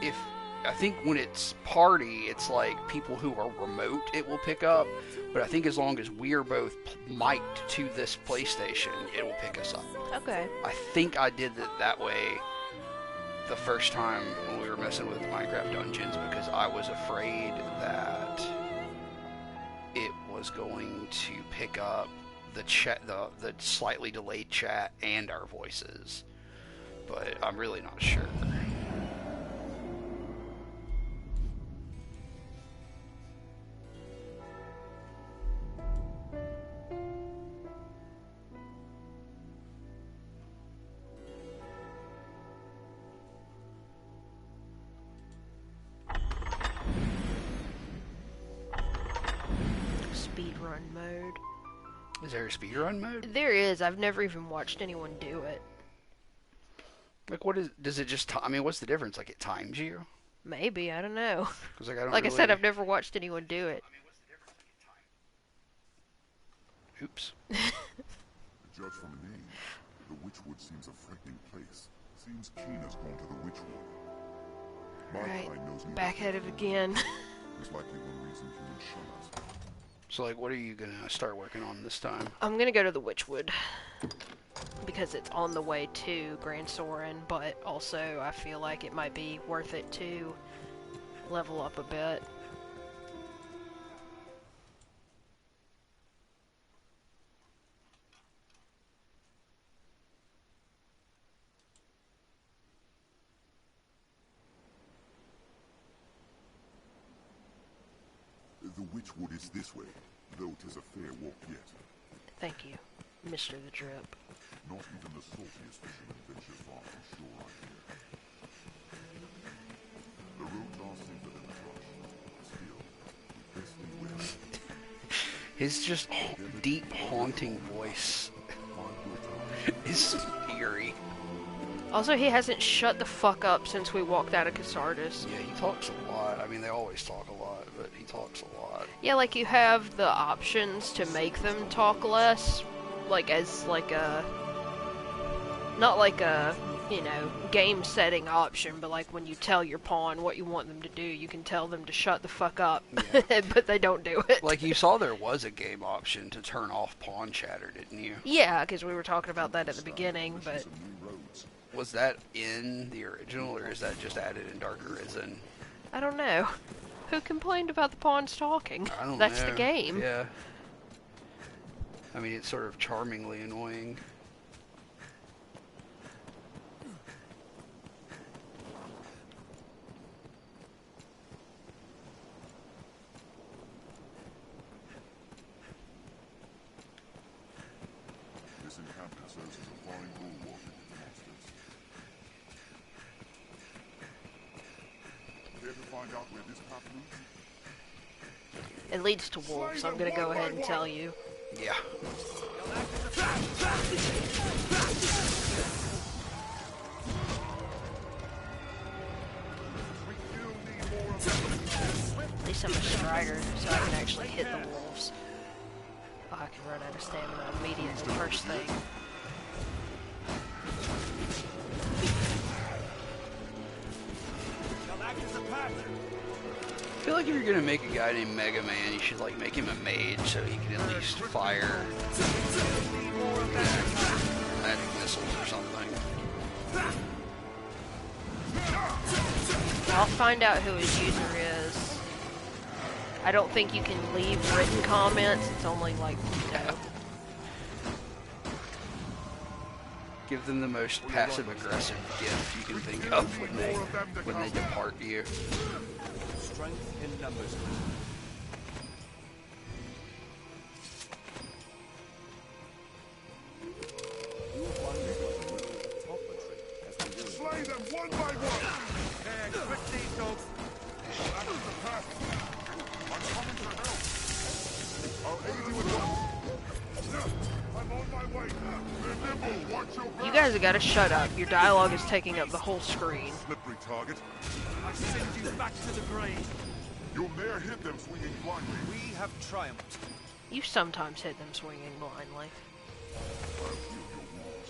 if I think when it's party, it's like people who are remote it will pick up. But I think as long as we are both mic'd to this PlayStation, it will pick us up. Okay. I think I did it that way the first time when we were messing with Minecraft Dungeons because I was afraid that it was going to pick up the chat, the slightly delayed chat and our voices. But I'm really not sure. Speedrun mode. Is there a speedrun mode? There is. I've never even watched anyone do it. Like, does it just, I mean, what's the difference? Like, it times you? Maybe, I don't know. 'Cause, like, I don't like really... I said, I've never watched anyone do it. Oops. Judge from the name, the Witchwood seems a frightening place. Seems Keena's gone to the Witchwood. Right, back at it again. There's likely one reason humans shun us. So, like, what are you gonna start working on this time? I'm gonna go to the Witchwood. Because it's on the way to Grand Soren, but also I feel like it might be worth it to level up a bit. The Witchwood is this way, though 'tis a fair walk yet. Thank you, Mr. the Drip. Not even the saltiest fisherman ventures far from shore, I hear. The roads are safer than the brush. Still, we best beware. His just deep, haunting voice is eerie. Also, he hasn't shut the fuck up since we walked out of Casardis. Yeah, he talks a lot. I mean, they always talk a lot, but he talks a lot. Yeah, like, you have the options to make them talk less, like, as, like, a... Not like a, you know, game setting option, but like when you tell your pawn what you want them to do, you can tell them to shut the fuck up, yeah. But they don't do it. Like, you saw there was a game option to turn off pawn chatter, didn't you? Yeah, because we were talking about that at the beginning, but... Was that in the original, or is that just added in Dark Arisen? I don't know. Who complained about the pawns talking? I don't know. That's the game. Yeah. I mean, it's sort of charmingly annoying. This encampment serves as a fine bulwark against monsters. Care to find out where this path leads? It leads to wolves, I'm gonna go ahead and tell you. Yeah. At least I'm a strider, so I can actually hit the wolves. Oh, I can run out of stamina immediately, first thing. I feel like if you're gonna make a guy named Mega Man, you should like make him a mage so he can at least fire magic missiles or something. I'll find out who his user is. I don't think you can leave written comments, it's only like, you know. Give them the most passive-aggressive gift you can think of when they depart you. Strength in numbers. Slay them one by one! Quick these dogs. That is the path. I'm coming to help. I'll aid you with one. I'm on my way. They're nimble. Watch your back. You guys have got to shut up. Your dialogue is taking up the whole screen. Slippery target. I send you back to the grave. You'll ne'er hit them swinging blindly. We have triumphed. You sometimes hit them swinging blindly. I'll heal your wounds.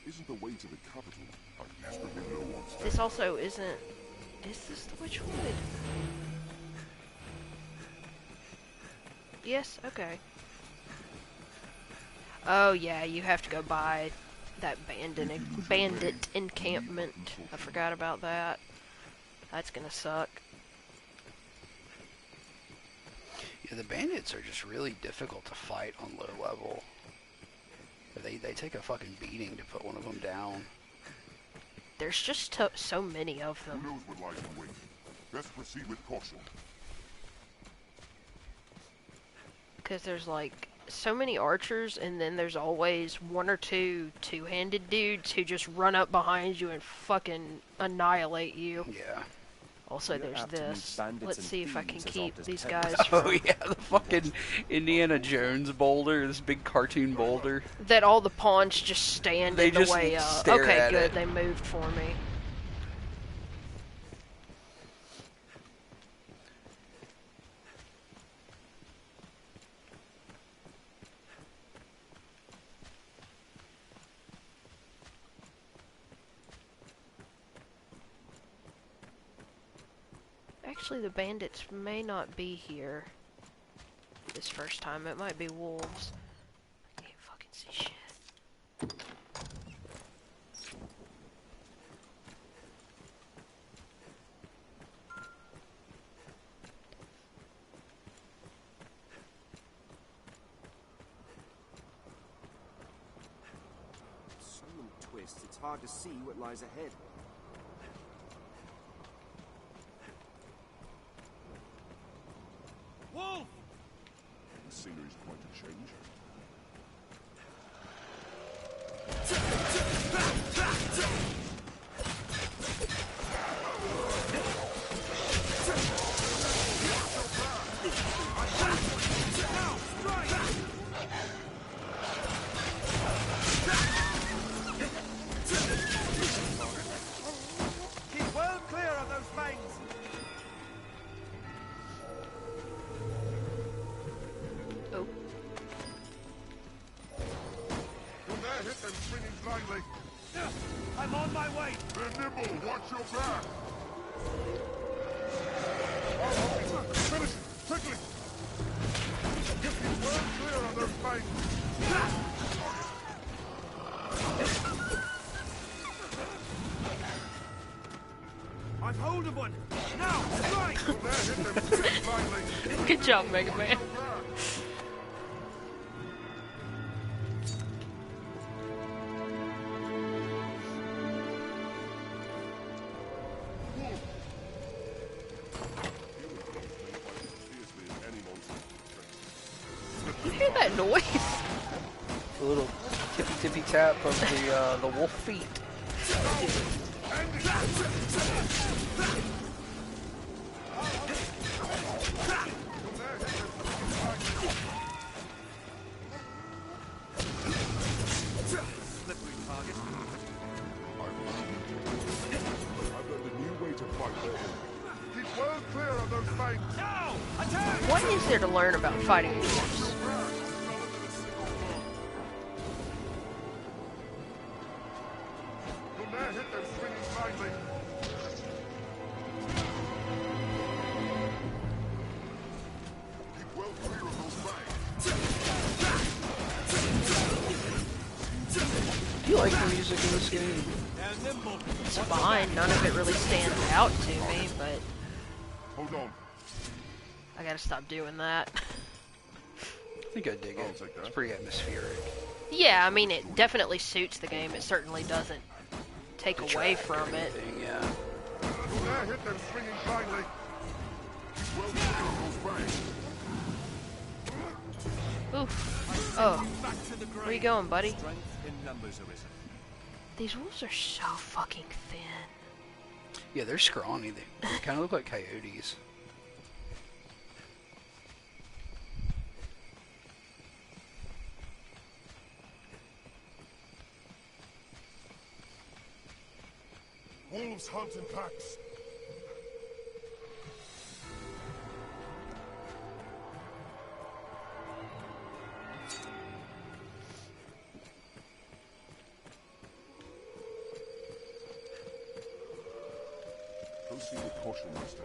isn't the way to the capital. I'm desperately low on space. This also isn't... Is this the Witchwood? Yes, okay. Oh yeah, you have to go by that bandit encampment. I forgot about that. That's gonna suck. Yeah, the bandits are just really difficult to fight on low level. They take a fucking beating to put one of them down. There's just so many of Who them. knows what lies in wait? Best proceed with caution. Because there's like so many archers, and then there's always one or two two-handed dudes who just run up behind you and fucking annihilate you. Yeah. Also, You're there's apt to meet this. bandits Let's and see if I can thieves as keep oft as these peasants. guys Oh from... yeah, the fucking Indiana Jones boulder, this big cartoon boulder. That all the pawns just stand They in the just way of. stare Okay, at good. it. They moved for me. Actually, the bandits may not be here this first time. It might be wolves. I can't fucking see shit. So many twists, it's hard to see what lies ahead. Wolf! The scenery's quite a change. Keep well clear of those fangs! Oh, From there, hit them swinging blindly. I'm on my way! They're nimble. Watch your back. Finish it. Quickly. Keep well clear of those fangs. I've hold of one! Now, strike! From there, hit them swinging blindly. good job, Mega Man. Fiercely as any monster. You hear that noise? The little tippy tippy tap of the wolf feet. Slippery target. I've learned a new way to fight them. Keep well clear of those fangs. Now! Attack! What is there to learn about fighting wolves? From there, hit them swinging blindly. Keep well clear of those fangs. Do you like the music in this game? They're nimble. It's fine. None of it really stands out to me, but Hold on. I gotta stop doing that. I think I dig I'll it. take that. It's pretty atmospheric. Yeah, I mean, it definitely suits the game. It certainly doesn't take away Detract or from it. anything, yeah. From there, hit them swinging blindly. Keep well clear of those fangs. Oof. Oh, Back to the grave. where you going, buddy? Strength in numbers arisen. These wolves are so fucking thin. Yeah, they're scrawny. They kind of look like coyotes. Wolves hunt in packs. Proceed with caution, Master.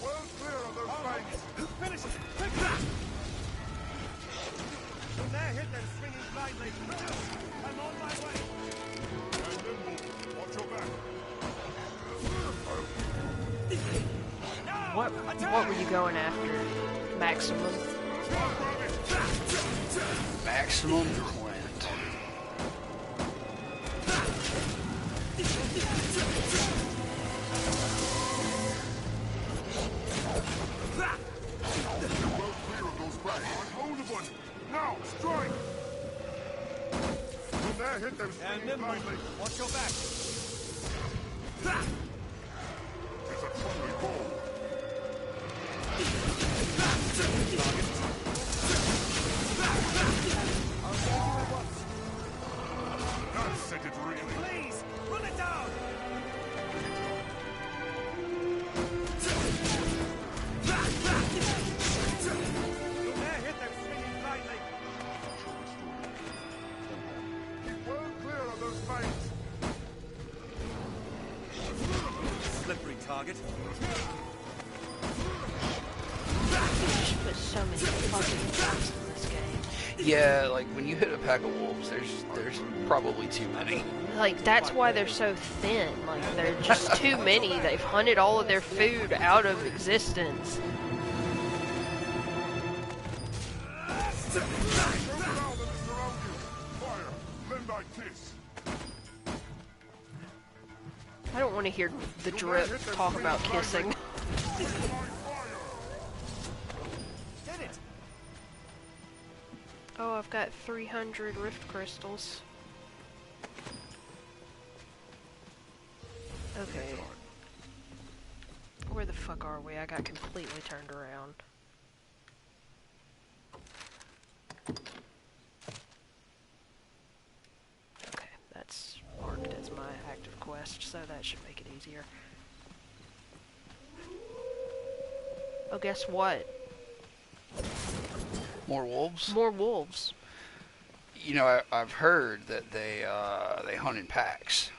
Well clear of those fangs. Finish it! Quick! Don't dare hit them swinging blindly. I'm on my way. And nimble. Watch your back. What were you going after? Maximum? Maximum Clint. Well clear of those fangs. Hold the one. Now, strike! Don't dare hit them And swinging nimble. blindly. Watch your back. It's a trumpet call. That set it really. Please, run it down. Don't dare hit them swinging blindly. Well clear of those fangs. Slippery target. Just put so many fucking traps in this game. Yeah, like when you hit a pack of wolves, there's probably too many. Like, that's why they're so thin. Like, they're just too many. They've hunted all of their food out of existence. Throw around and surround you. Fire. Lend thy kiss. I don't want to hear the drip talk about kissing. Did it. Oh, I've got 300 rift crystals. Okay. Where the fuck are we? I got completely turned around. Okay, that's marked as my active quest, so that should make it easier. Oh, guess what? More wolves? More wolves. You know, I've heard that they hunt in packs.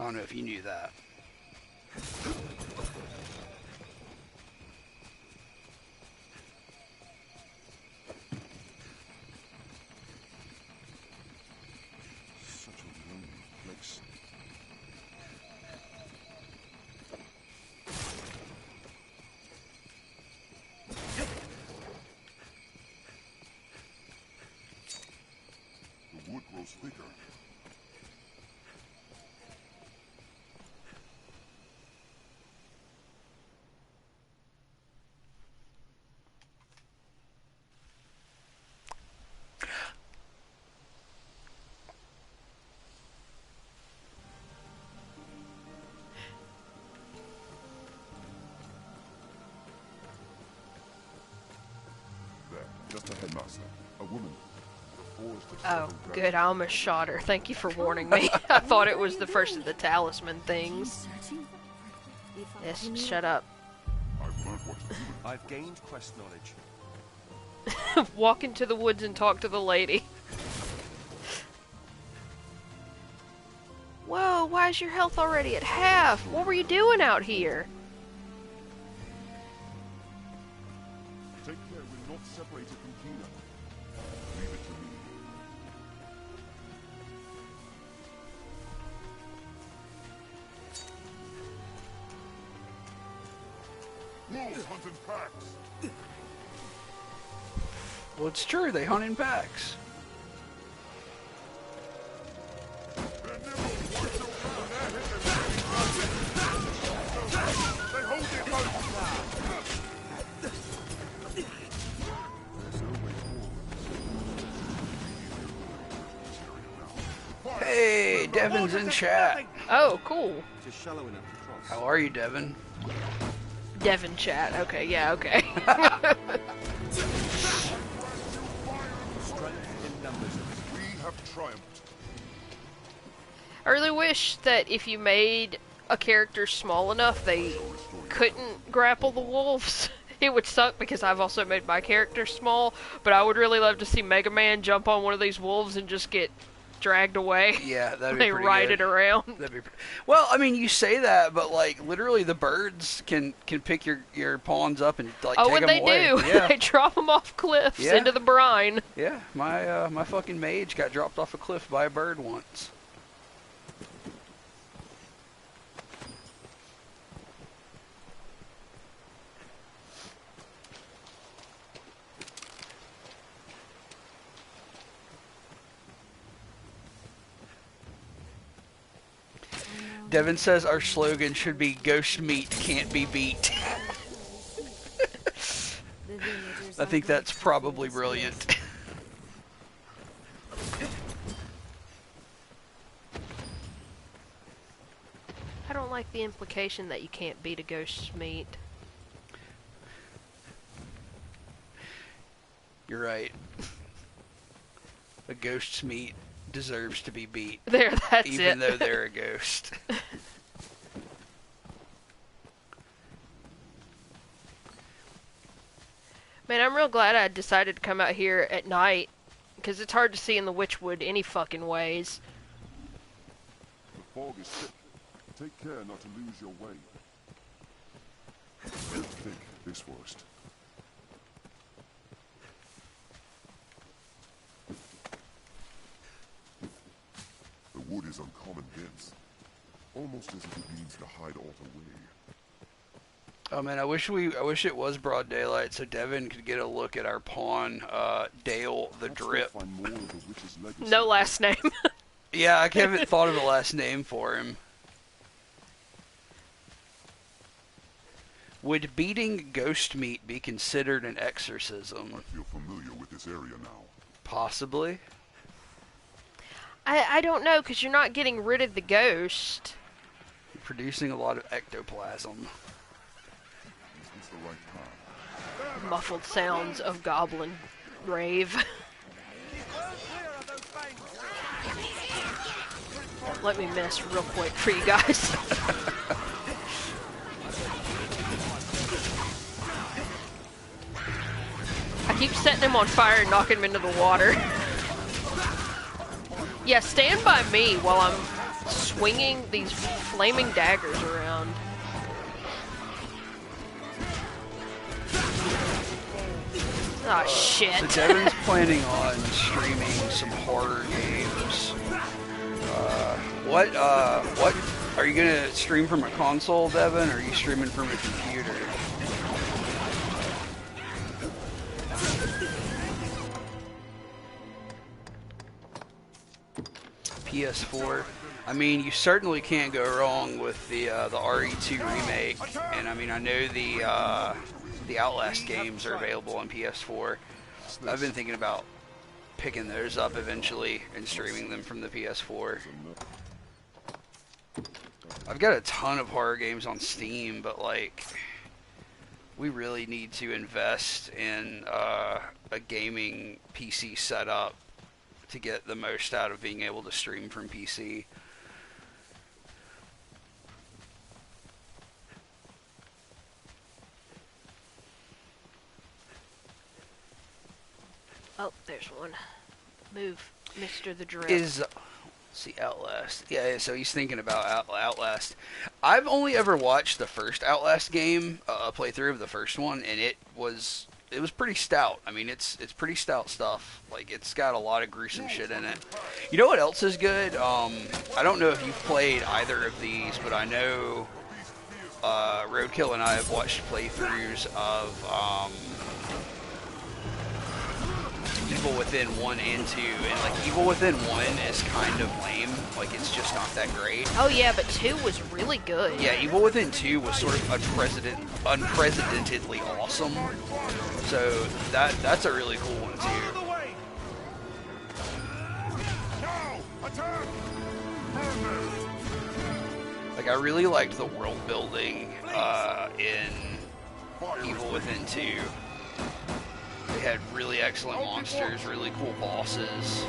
I don't know if you knew that. Such a lonely place. The wood grows thicker. There, just ahead, Master. A woman. The forest of Oh, seven good. dragons. I almost shot her. Thank you for warning me. I thought it was the first of the talisman things. Yes, shut up. I've learned what to do with I've gained quest knowledge. Walk into the woods and talk to the lady. Whoa, why is your health already at half? What were you doing out here? Take care we're not separated from Kina. Leave it to me. Wolves hunt in packs. Well, it's true. They hunt in packs. They're nimble. Watch your ground. They're hit them. They hold it close. There's no way forward. Hey, Devin's in chat. Oh, cool. Just shallow enough to cross. How are you, Devin? Devin chat. Okay, yeah, okay. Strength in numbers. We have triumphed. I really wish that if you made a character small enough they couldn't grapple the wolves, it would suck because I've also made my character small, but I would really love to see Mega Man jump on one of these wolves and just get dragged away. Yeah, that'd be They pretty ride good. it around. Well, I mean, you say that, but like literally, the birds can pick your pawns up and like take And them they away. do. Yeah, They drop them off cliffs Yeah. into the brine. yeah. My fucking mage got dropped off a cliff by a bird once. Devin says our slogan should be "Ghost meat can't be beat." I think that's probably brilliant. I don't like the implication that you can't beat a ghost's meat. You're right. A ghost's meat deserves to be beat, There, that's it. even though they're a ghost. Man, I'm real glad I decided to come out here at night, because it's hard to see in the Witchwood any fucking ways. The fog is thick. Take care not to lose your way. Think this first. The wood is uncommon dense, almost as if it needs to hide all the way. Oh man, I wish it was broad daylight so Devin could get a look at our pawn, Dale the Perhaps we'll Drip. find more of the witch's legacy. No last name. Yeah, I haven't thought of a last name for him. Would beating ghost meat be considered an exorcism? I feel familiar with this area now. Possibly. I don't know, because you're not getting rid of the ghost. You're producing a lot of ectoplasm. Is this the right time? Muffled sounds of goblin rave. Let me miss real quick for you guys. I keep setting him on fire and knocking him into the water. Yeah, stand by me while I'm swinging these flaming daggers around. Oh shit. So Devin's planning on streaming some horror games. What are you gonna stream from a console, Devin, or are you streaming from a computer? PS4. I mean, you certainly can't go wrong with the RE2 remake, and I mean, I know the Outlast games are available on PS4. I've been thinking about picking those up eventually and streaming them from the PS4. I've got a ton of horror games on Steam, but like, we really need to invest in a gaming PC setup to get the most out of being able to stream from PC. Oh, there's one. Move, Mr. the Drip. Let's see, Outlast. Yeah, so he's thinking about Outlast. I've only ever watched the first Outlast game, a playthrough of the first one, and it was pretty stout. I mean, it's pretty stout stuff. Like, it's got a lot of gruesome shit in it. You know what else is good? I don't know if you've played either of these, but I know Roadkill and I have watched playthroughs of Evil Within 1 and 2, and like Evil Within 1 is kind of lame, like it's just not that great. Oh yeah, but 2 was really good. Yeah, Evil Within 2 was sort of unprecedentedly awesome, so that's a really cool one too. Like, I really liked the world building in Evil Within 2. They had really excellent monsters, really cool bosses.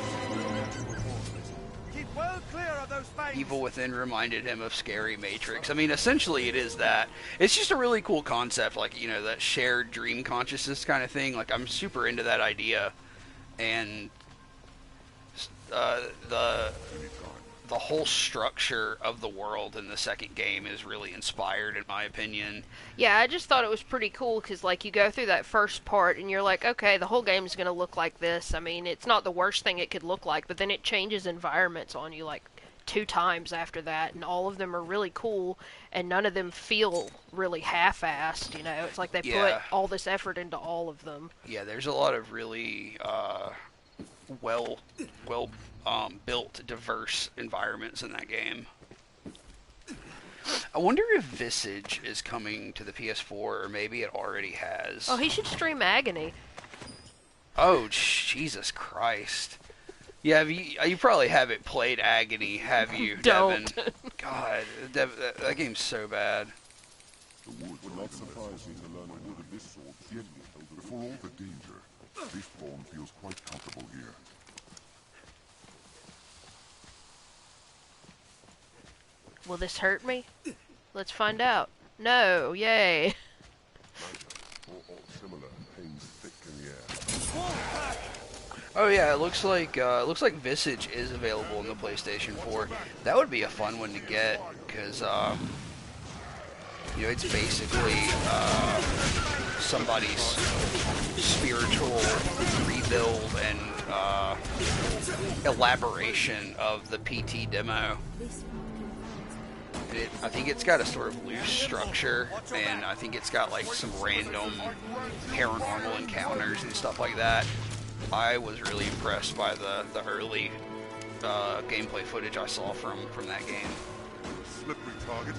Keep well Clear of those fangs. Evil Within reminded him of Scary Matrix. I mean, essentially it is that. It's just a really cool concept, like, you know, that shared dream consciousness kind of thing. Like, I'm super into that idea. And the whole structure of the world in the second game is really inspired, in my opinion. Yeah, I just thought it was pretty cool because, like, you go through that first part and you're like, okay, the whole game is going to look like this. I mean, it's not the worst thing it could look like, but then it changes environments on you, like, 2 times after that, and all of them are really cool, and none of them feel really half-assed, you know? It's like they put all this effort into all of them. Yeah, there's a lot of really built, diverse environments in that game. I wonder if Visage is coming to the PS4, or maybe it already has. Oh, he should stream Agony. Oh, Jesus Christ. Yeah, you probably haven't played Agony, have you, Devin? Don't. God, that game's so bad. The wood would not surprise me to learn a wood of this sort gently over. For all the danger, this form feels quite comfortable here. Will this hurt me? Let's find out. No, yay. Or similar, hangs thick in the air. Oh yeah, it looks like Visage is available in the PlayStation 4. That would be a fun one to get, because you know, it's basically somebody's spiritual rebuild and elaboration of the PT demo. I think it's got a sort of loose structure, and I think it's got like some random paranormal encounters and stuff like that. I was really impressed by the early gameplay footage I saw from that game. Slippery target.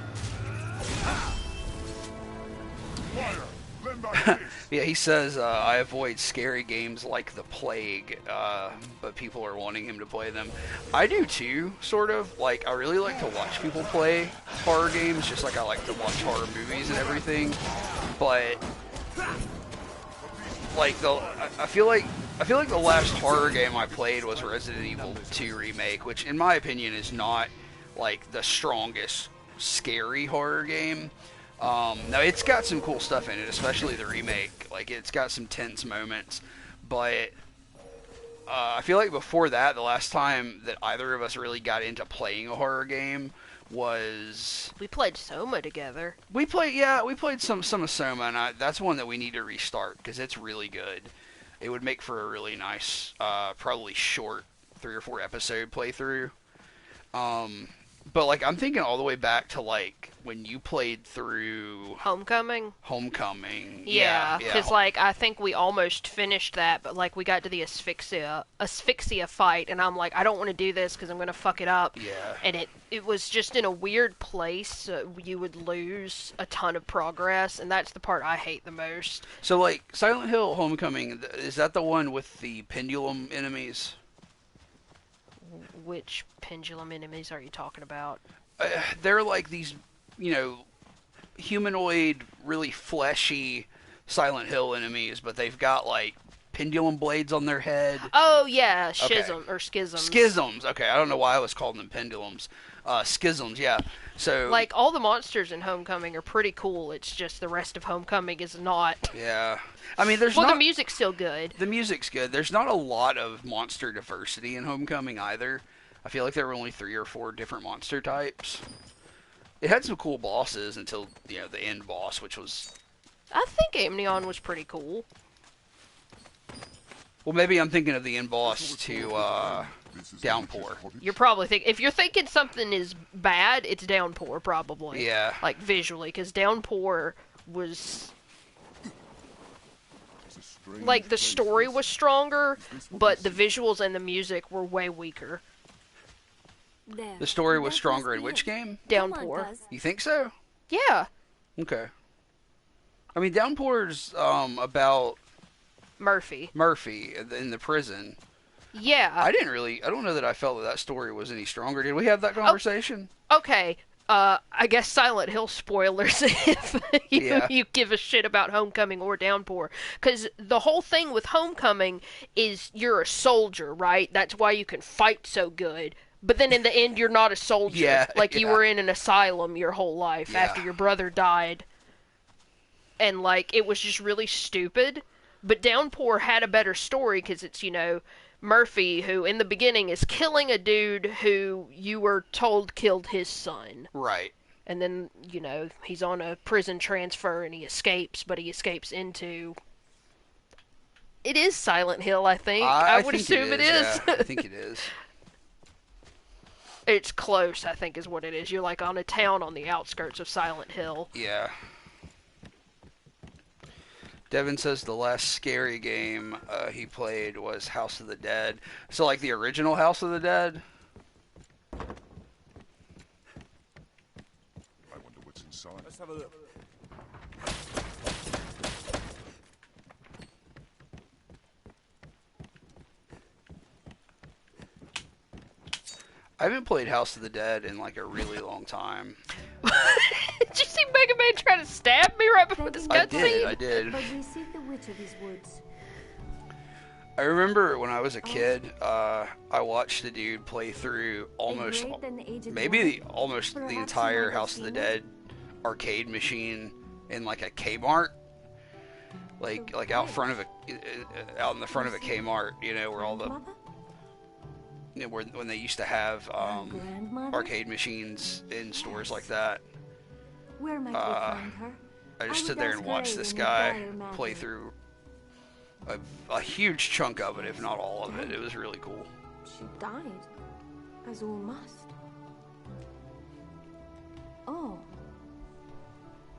Fire! Lend back this. Yeah, he says, I avoid scary games like the plague, but people are wanting him to play them. I do too, sort of. Like, I really like to watch people play horror games, just like I like to watch horror movies and everything. But, like, I feel like the last horror game I played was Resident Evil 2 Remake, which in my opinion is not, like, the strongest scary horror game. Now, it's got some cool stuff in it, especially the remake. Like, it's got some tense moments, but I feel like before that, the last time that either of us really got into playing a horror game was... We played Soma together. We played some of Soma, and that's one that we need to restart, because it's really good. It would make for a really nice, probably short 3 or 4 episode playthrough. But, like, I'm thinking all the way back to, like, when you played through... Homecoming? Yeah. Because, like, I think we almost finished that, but, like, we got to the asphyxia fight, and I'm like, I don't want to do this because I'm going to fuck it up. Yeah. And it was just in a weird place. You would lose a ton of progress, and that's the part I hate the most. So, like, Silent Hill Homecoming, is that the one with the pendulum enemies? Which pendulum enemies are you talking about? They're like these, you know, humanoid, really fleshy Silent Hill enemies, but they've got, like, pendulum blades on their head. Oh, yeah, Okay. Schisms. Schisms, okay, I don't know why I was calling them pendulums. Schisms, yeah. So, like, all the monsters in Homecoming are pretty cool, it's just the rest of Homecoming is not. yeah. I mean, there's Well, not... the music's still good. The music's good. There's not a lot of monster diversity in Homecoming either. I feel like there were only 3 or 4 different monster types. It had some cool bosses until, you know, the end boss, which was... I think Amnion was pretty cool. Well, maybe I'm thinking of the end boss to Downpour. You're probably if you're thinking something is bad, it's Downpour, probably. Yeah. Like, visually, because Downpour was... Like, the story was stronger, but the visuals and the music were way weaker. There. The story was That stronger must in be which it. game? Downpour. Come on, Buzz. You think so? Yeah. Okay. I mean, Downpour's about Murphy. Murphy in the prison. Yeah. I don't know that I felt that story was any stronger. Did we have that conversation? Okay. I guess Silent Hill spoilers if you give a shit about Homecoming or Downpour. Because the whole thing with Homecoming is you're a soldier, right? That's why you can fight so good. But then in the end, you're not a soldier. Yeah, Like, you yeah. were in an asylum your whole life Yeah. after your brother died. And, like, it was just really stupid. But Downpour had a better story because it's, you know, Murphy, who in the beginning is killing a dude who you were told killed his son. Right. And then, you know, he's on a prison transfer and he escapes, but he escapes into... It is Silent Hill, I think. I would think assume it is. Yeah, I think it is. It's close, I think is what it is. You're like on a town on the outskirts of Silent Hill. Yeah. Devin says the last scary game he played was House of the Dead. So, like the original House of the Dead? I wonder what's inside. Let's have a look. I haven't played House of the Dead in like a really long time. Did you see Mega Man try to stab me right before this I cutscene? did. But we seek the witch of these woods. I remember when I was a kid, I watched a dude play through almost A great and aged maybe woman. the Perhaps you entire might have House of the seen it. Dead arcade machine in like a Kmart, like out front of out in the front of a Kmart, you know, where all the Grandmother? when they used to have Grandmother? arcade machines in stores like that. Where might we find her? I just would stood there ask and her watched this in guy dire matter. play through a huge chunk of it, if not all of it. It was really cool. She died, as all must. Oh.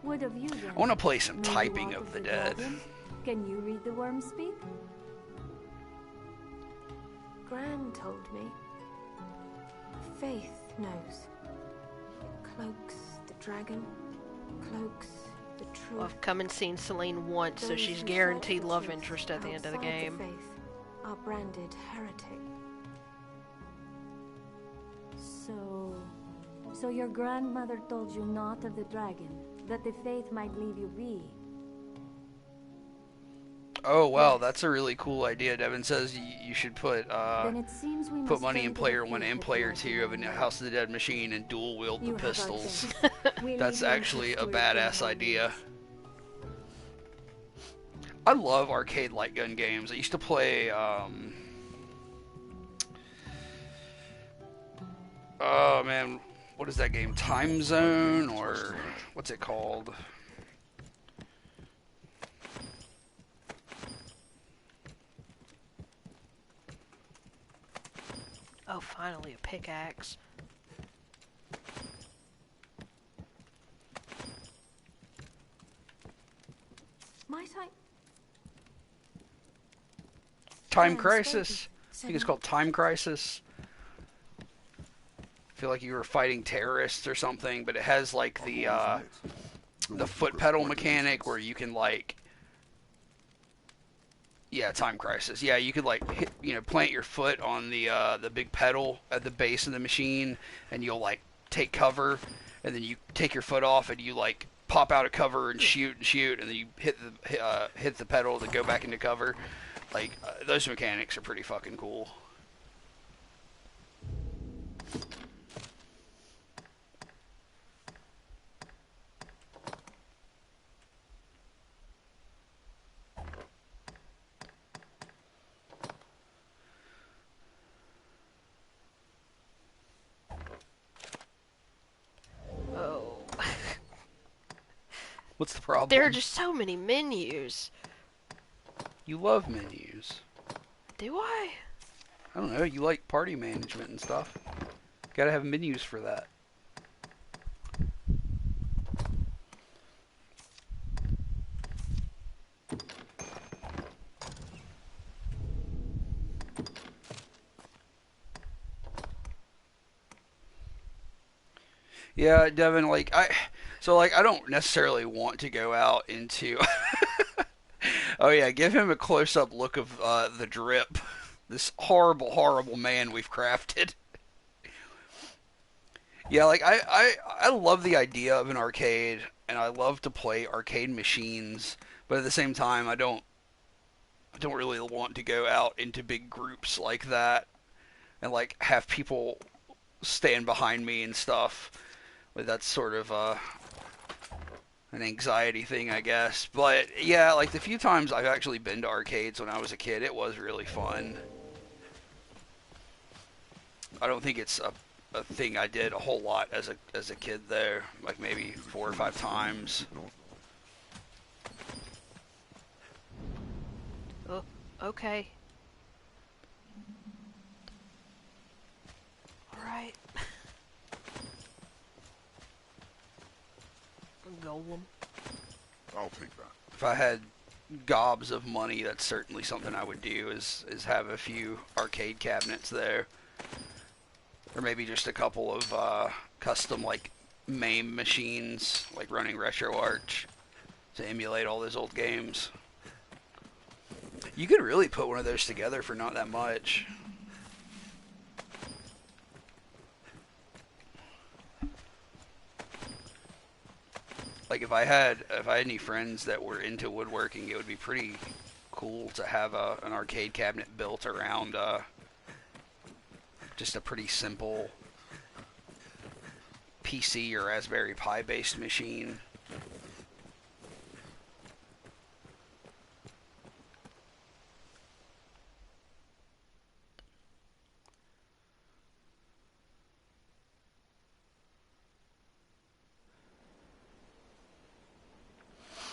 What of you then? I want to play some May you Typing walk of with the Dead. dragon? Can you read the worm speak? Gran told me. Faith knows. Cloaks the dragon, cloaks the truth. Well, I've come and seen Celine once, so Those she's who guaranteed search for love truth interest at the end of the outside game. faith are branded heretic. So your grandmother told you not of the dragon, that the faith might leave you be. Oh wow, that's a really cool idea. Devin says you should put Then it seems we put must money in turn to player the 1 faith and of player Lord 2 of a Eidolon. House of the Dead machine and dual wield the You have our pistols. thanks. We That's leave you in actually a history badass for idea. always. I love arcade light gun games. I used to play oh man, what is that game? Time Zone, or what's it called? Oh, finally a pickaxe. Might I? Time Yeah, Crisis. I Steady. think it's called Time Crisis. I feel like you were fighting terrorists or something, but it has like the foot pedal mechanic where you can like, yeah, Time Crisis. Yeah, you could like hit, plant your foot on the big pedal at the base of the machine, and you'll like take cover, and then you take your foot off and you like pop out of cover and shoot, and then you hit the pedal to go back into cover. Like those mechanics are pretty fucking cool. Oh. What's the problem? There are just so many menus. You love menus. Do I? I don't know, you like party management and stuff. Gotta have menus for that. Yeah, Devin, I don't necessarily want to go out into oh yeah, give him a close-up look of the drip. This horrible, horrible man we've crafted. Yeah, I love the idea of an arcade, and I love to play arcade machines, but at the same time, I don't really want to go out into big groups like that and like have people stand behind me and stuff. But that's sort of an anxiety thing, I guess. But yeah, like the few times I've actually been to arcades when I was a kid, it was really fun. I don't think it's a thing I did a whole lot as a kid there, like maybe 4 or 5 times. Oh, okay. Alright. Golem. I'll take that. If I had gobs of money, that's certainly something I would do, is have a few arcade cabinets there. Or maybe just a couple of custom, like, MAME machines, like running RetroArch, to emulate all those old games. You could really put one of those together for not that much. Like, if I had any friends that were into woodworking, it would be pretty cool to have an arcade cabinet built around just a pretty simple PC or Raspberry Pi based machine.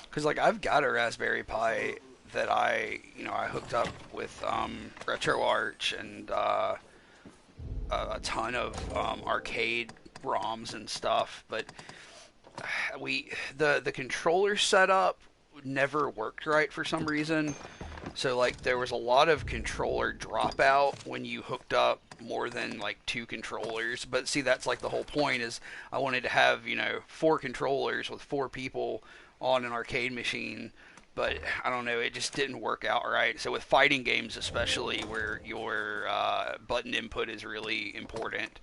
Because, like, I've got a Raspberry Pi that I hooked up with RetroArch and a ton of arcade ROMs and stuff, but the controller setup never worked right for some reason. So, like, there was a lot of controller dropout when you hooked up more than like 2 controllers. But see, that's like the whole point, is I wanted to have 4 controllers with 4 people on an arcade machine, but I don't know, it just didn't work out right. So with fighting games especially, where your button input is really important,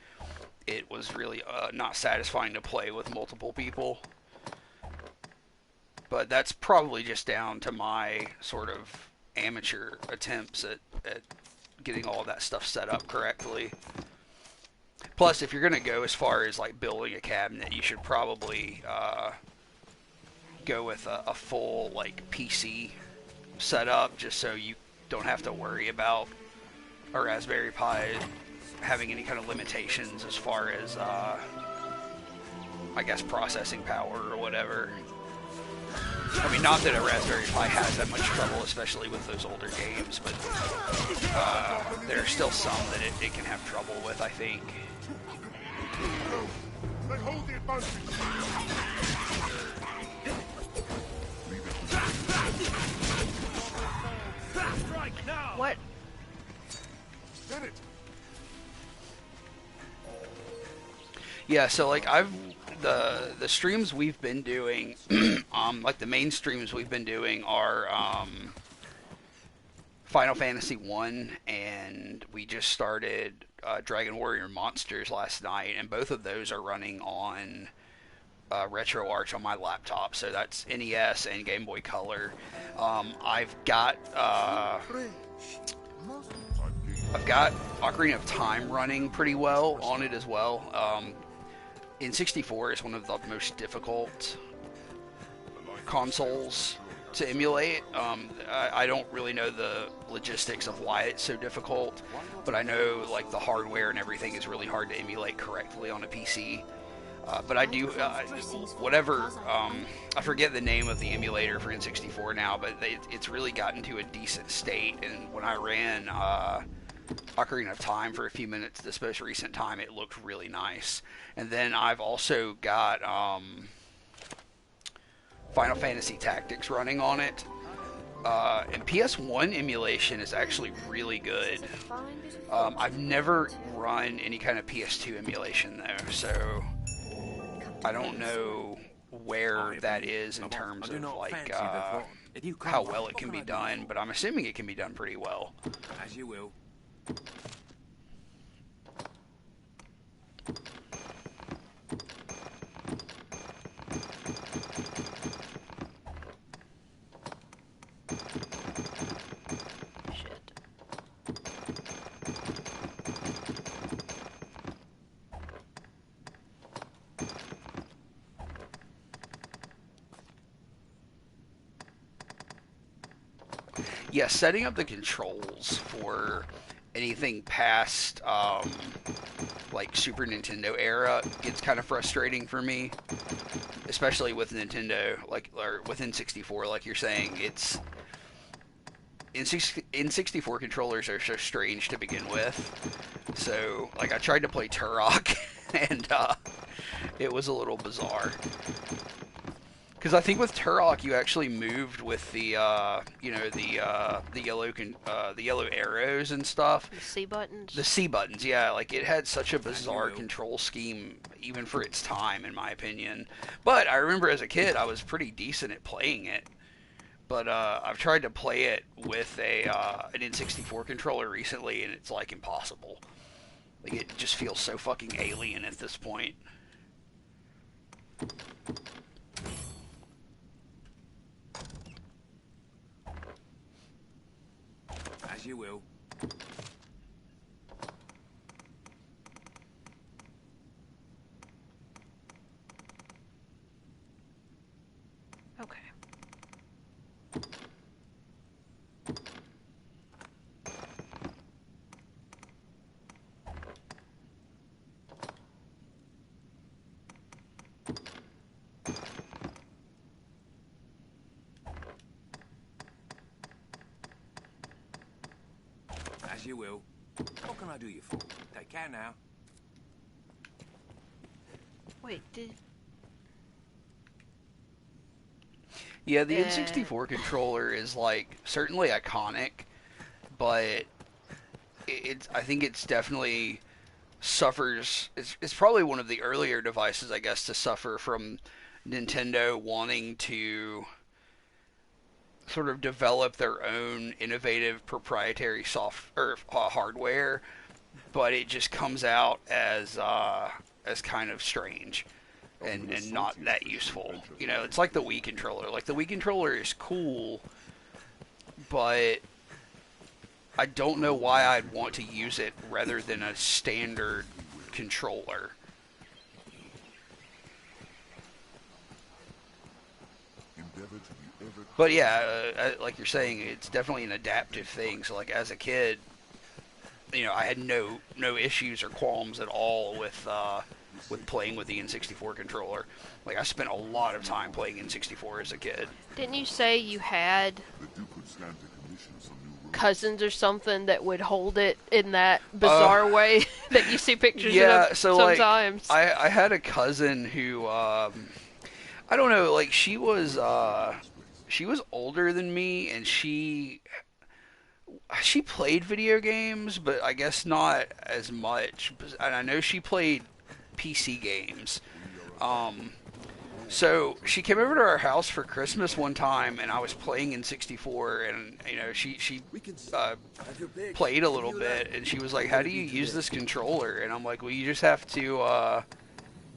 it was really not satisfying to play with multiple people. But that's probably just down to my sort of amateur attempts at getting all of that stuff set up correctly. Plus, if you're going to go as far as like building a cabinet, you should probably go with a full like PC setup, just so you don't have to worry about a Raspberry Pi having any kind of limitations as far as I guess processing power or whatever. I mean, not that a Raspberry Pi has that much trouble, especially with those older games, but there are still some that it can have trouble with, I think. They hold the advantage. Strike now! What? Get it. Yeah, so like the streams we've been doing, like the main streams we've been doing are Final Fantasy 1, and we just started Dragon Warrior Monsters last night, and both of those are running on RetroArch on my laptop, so that's NES and Game Boy Color. I've got Ocarina of Time running pretty well on it as well. N64 is one of the most difficult consoles to emulate. I don't really know the logistics of why it's so difficult, but I know like the hardware and everything is really hard to emulate correctly on a PC. But I do, whatever, I forget the name of the emulator for N64 now, but it's really gotten to a decent state, and when I ran Ocarina of Time for a few minutes this most recent time, it looked really nice. And then I've also got Final Fantasy Tactics running on it, and PS1 emulation is actually really good. I've never run any kind of PS2 emulation though, so I don't know where that is in terms of like how well it can be done, but I'm assuming it can be done pretty well. As you will. Shit. yeah, setting up the controls for anything past like Super Nintendo era gets kind of frustrating for me, especially with Nintendo, like, or with N64, like you're saying. It's N64 controllers are so strange to begin with. So, like, I tried to play Turok, and it was a little bizarre. Because I think with Turok, you actually moved with the, the yellow arrows and stuff. The C buttons. The C buttons, yeah. Like, it had such a bizarre control scheme, even for its time, in my opinion. But I remember as a kid, I was pretty decent at playing it. But I've tried to play it with an N64 controller recently, and it's like impossible. Like, it just feels so fucking alien at this point. As you will. Okay. As you will. What can I do you for? Take care now. Wait, did... Yeah, the N64 controller is, like, certainly iconic, but I think it's definitely suffers... It's probably one of the earlier devices, I guess, to suffer from Nintendo wanting to sort of develop their own innovative proprietary hardware, but it just comes out as kind of strange and not that useful. You know, it's like the Wii controller. Like, the Wii controller is cool, but I don't know why I'd want to use it rather than a standard controller. But yeah, like you're saying, it's definitely an adaptive thing. So, like, as a kid, you know, I had no issues or qualms at all with playing with the N64 controller. Like, I spent a lot of time playing N64 as a kid. Didn't you say you had cousins or something that would hold it in that bizarre way that you see pictures of sometimes? Like, I had a cousin who, I don't know, like, she was older than me, and she played video games, but I guess not as much. And I know she played PC games. So she came over to our house for Christmas one time, and I was playing in 64, and, you know, she played a little bit, and she was like, "How do you use this controller?" And I'm like, "Well, you just have to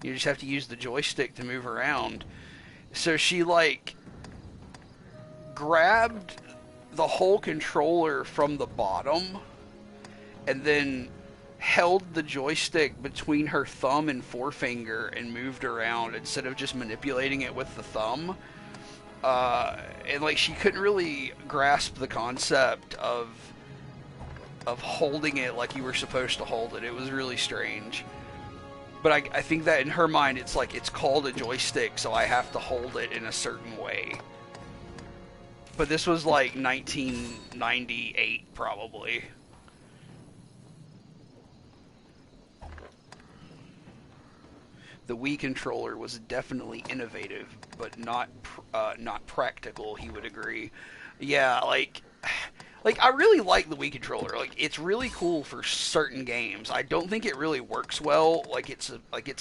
use the joystick to move around." So she, like, grabbed the whole controller from the bottom and then held the joystick between her thumb and forefinger and moved around instead of just manipulating it with the thumb. And, like, she couldn't really grasp the concept of holding it like you were supposed to hold it. It was really strange. But I think that in her mind, it's like, it's called a joystick, so I have to hold it in a certain way. But this was like 1998, probably. The Wii controller was definitely innovative, but not practical, he would agree. Yeah, like I really like the Wii controller. Like, it's really cool for certain games. I don't think it really works well like it's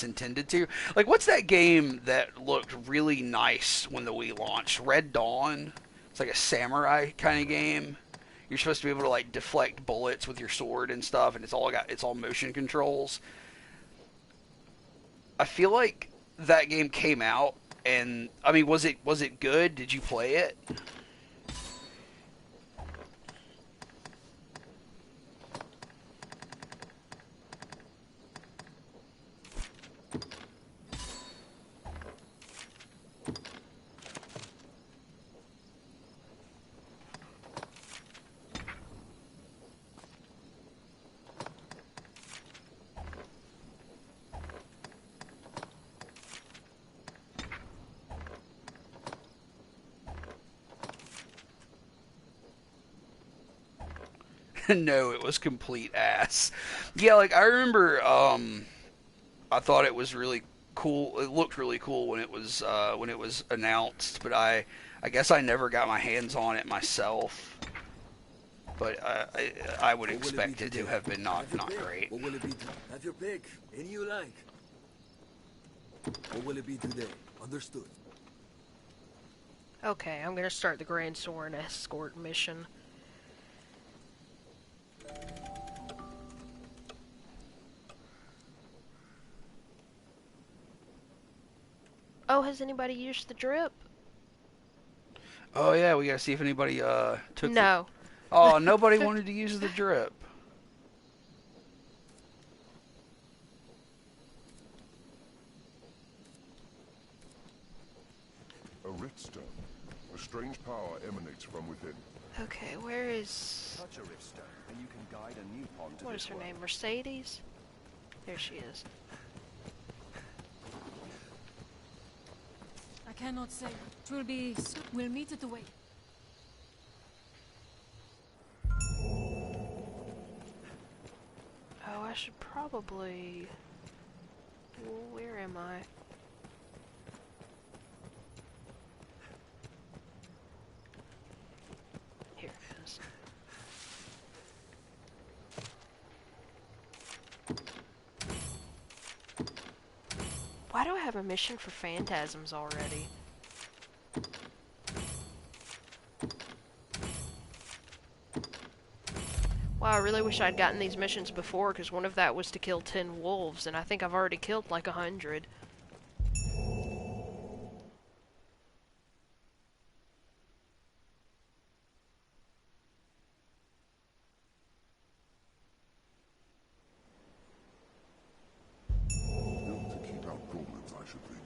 intended to. Like, what's that game that looked really nice when the Wii launched? Red Dawn? It's like a samurai kind of game. You're supposed to be able to, like, deflect bullets with your sword and stuff, and it's all motion controls. I feel like that game came out, and I mean, was it good? Did you play it? No, it was complete ass. Yeah, like I remember, I thought it was really cool. It looked really cool when it was announced, but I guess I never got my hands on it myself. But I would expect it to have been not great. What will it be? Have your pick. Any you like. What will it be today? Understood. Okay, I'm gonna start the Grand Soren escort mission. Oh, has anybody used the drip? Oh yeah, we gotta see if anybody took. No. Oh, nobody wanted to use the drip. A riftstone. A strange power emanates from within. Okay, where is... Touch a riftstone, and you can guide a new pawn to What is her name? Mercedes? There she is. I cannot say. It will be... We'll meet at the way. Oh, I should probably... Where am I? Here it is. Why do I have a mission for phantasms already? Wow, I really wish I'd gotten these missions before, because one of that was to kill 10 wolves, and I think I've already killed like 100. Built to keep out goblins, I should think.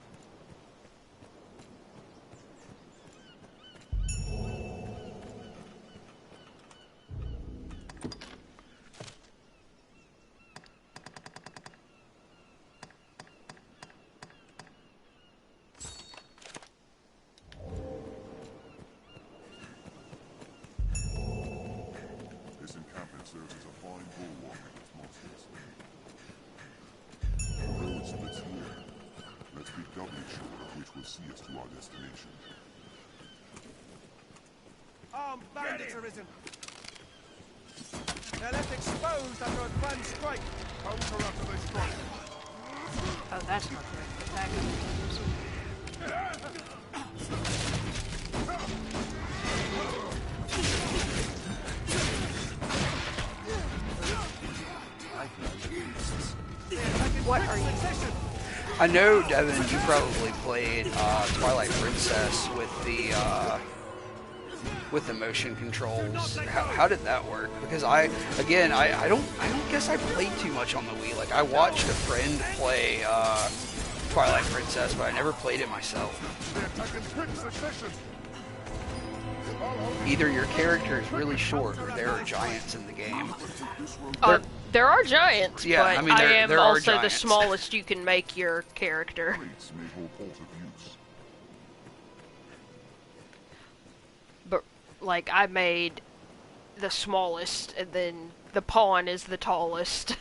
This encampment serves as a fine bulwark against monsters. The road splits here. Let's be doubly sure of which will see us to our destination. Armed bandits arisen. They're left exposed under advanced strike. Counter after they strike. Oh, that's not the right attack. What are you? I know, Devin, you probably played Twilight Princess with the motion controls. How did that work? Because I don't guess I played too much on the Wii. Like I watched a friend play Twilight Princess, but I never played it myself. They're attacking quick succession. Either your character is really short, or there are giants in the game. There are giants, Yeah, but I mean, I am there are also the giants. smallest you can make your character. Plates may hold port of use. But, like, I made the smallest, and then the pawn is the tallest.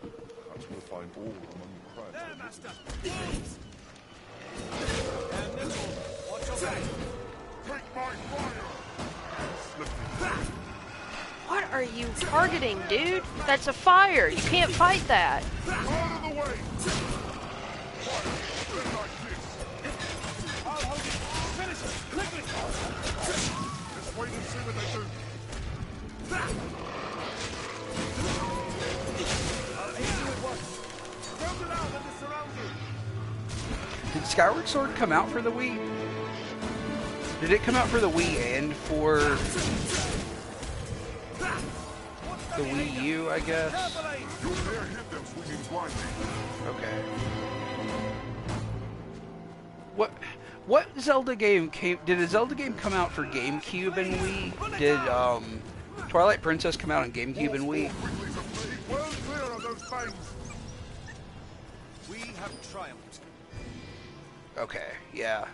Perhaps we'll find all among the crags. There, master. And nimble. Watch your back. Take my fire! What are you targeting, dude? That's a fire. You can't fight that. Out of the way! Fire! Then like this. I'll hold it. Finish it. Quickly. Let's wait and see what they do. I'll aid you at once. Round it out and to surround you. Did Skyward Sword come out for the Wii? Did it come out for the Wii and for the Wii U, I guess? You'll dare hit them swinging blindly. Okay. What Zelda game did a Zelda game come out for GameCube and Wii? Did Twilight Princess come out on GameCube and Wii? Quickly's a plague well clear of those fangs. We have triumphed. Okay, yeah.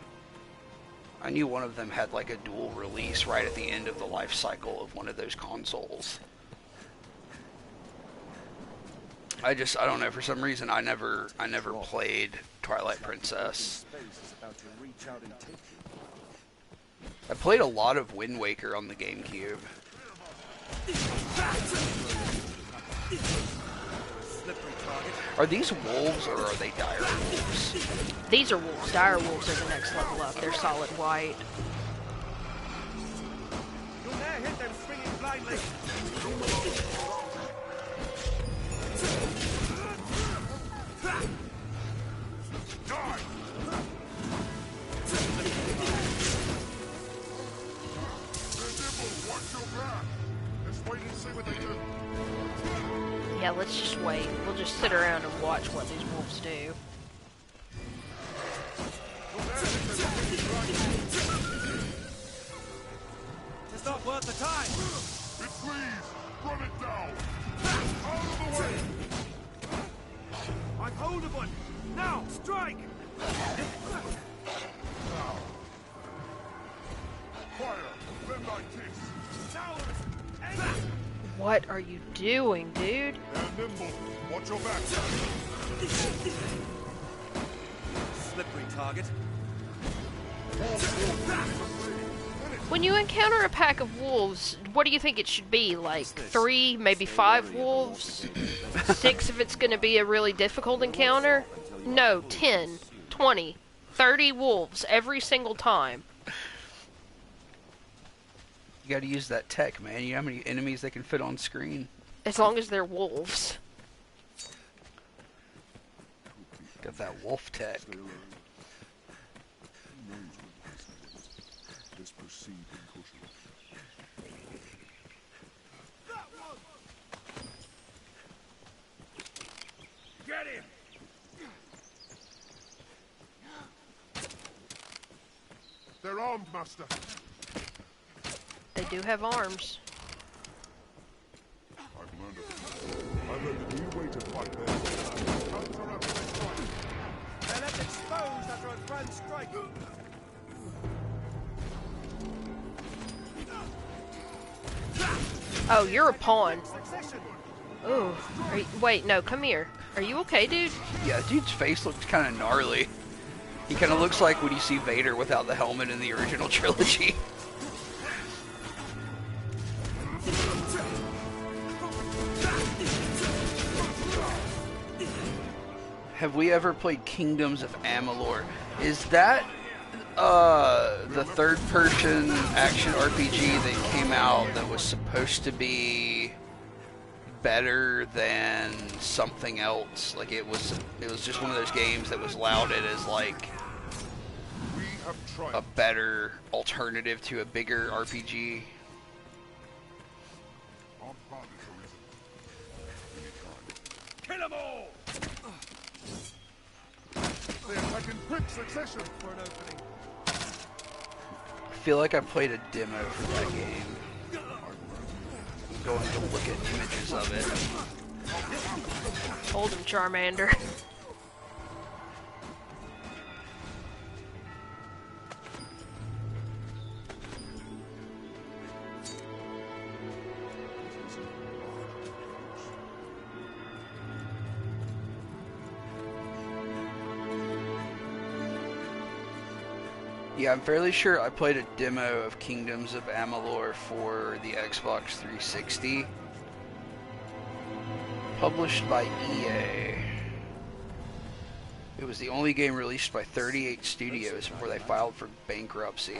I knew one of them had like a dual release right at the end of the life cycle of one of those consoles. I don't know, for some reason I never played Twilight Princess. I played a lot of Wind Waker on the GameCube. Are these wolves or are they dire wolves? These are wolves. Dire wolves are the next level up. They're solid white. You'll never hit them swinging blindly. Die! They're nimble, watch your back! Let's wait and see what they do. Yeah, let's just wait. We'll just sit around and watch what these wolves do. It's not worth the time. It please! Run it down! Out of the way! I've hold of one. Now, strike! Fire! Then thy kiss! Towers! What are you doing, dude? They're nimble. Watch your back! Slippery target. When you encounter a pack of wolves, what do you think it should be? Like 3, maybe 5 wolves? 6 if it's going to be a really difficult encounter? No, 10, 20, 30 wolves every single time. You gotta use that tech, man. You know how many enemies they can fit on screen? As long as they're wolves. Got that wolf tech. Let's proceed in caution. Get him! They're armed, master. They do have arms. I've learned a new way to fight there. Counter up with a strike. They're left exposed after a grand strike. Oh, you're a pawn. Succession. Ooh. Wait, no, come here. Are you okay, dude? Yeah, dude's face looks kind of gnarly. He kind of looks like when you see Vader without the helmet in the original trilogy. Have we ever played Kingdoms of Amalur? Is that the third-person action RPG that came out that was supposed to be better than something else? Like it was just one of those games that was lauded as like We have tried. a better alternative to a bigger RPG. Our path is arisen. Kill them all! They attack in quick succession. For an opening. I feel like I played a demo for that game. I'm going to look at images of it. Hold him, Charmander. Yeah, I'm fairly sure I played a demo of Kingdoms of Amalur for the Xbox 360. Published by EA. It was the only game released by 38 studios before they filed for bankruptcy.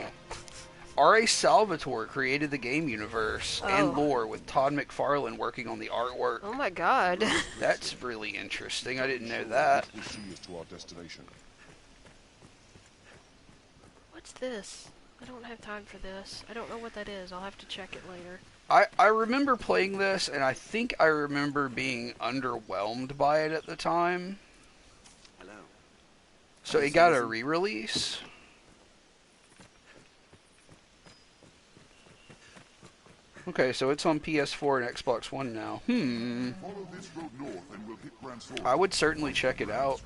R.A. Salvatore created the game universe and lore with Todd McFarlane working on the artwork. Oh my god. That's really interesting. I didn't know that. We'll see us to our destination. What's this? I don't have time for this. I don't know what that is. I'll have to check it later. I remember playing this, and I think I remember being underwhelmed by it at the time. Hello. So it got a re-release? Okay, so it's on PS4 and Xbox One now. Follow this road north and we'll hit Grand Sword. I would certainly check it out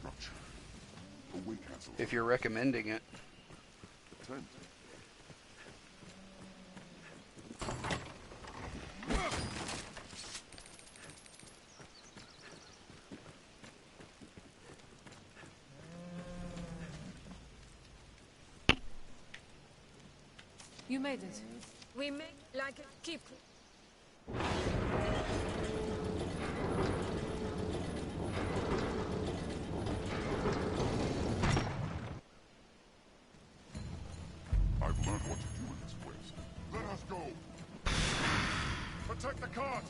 Away, Castle. if you're recommending it. Tent. You made it. We make like a keep. I've learned what to do in this place. Let us go. Protect the cart.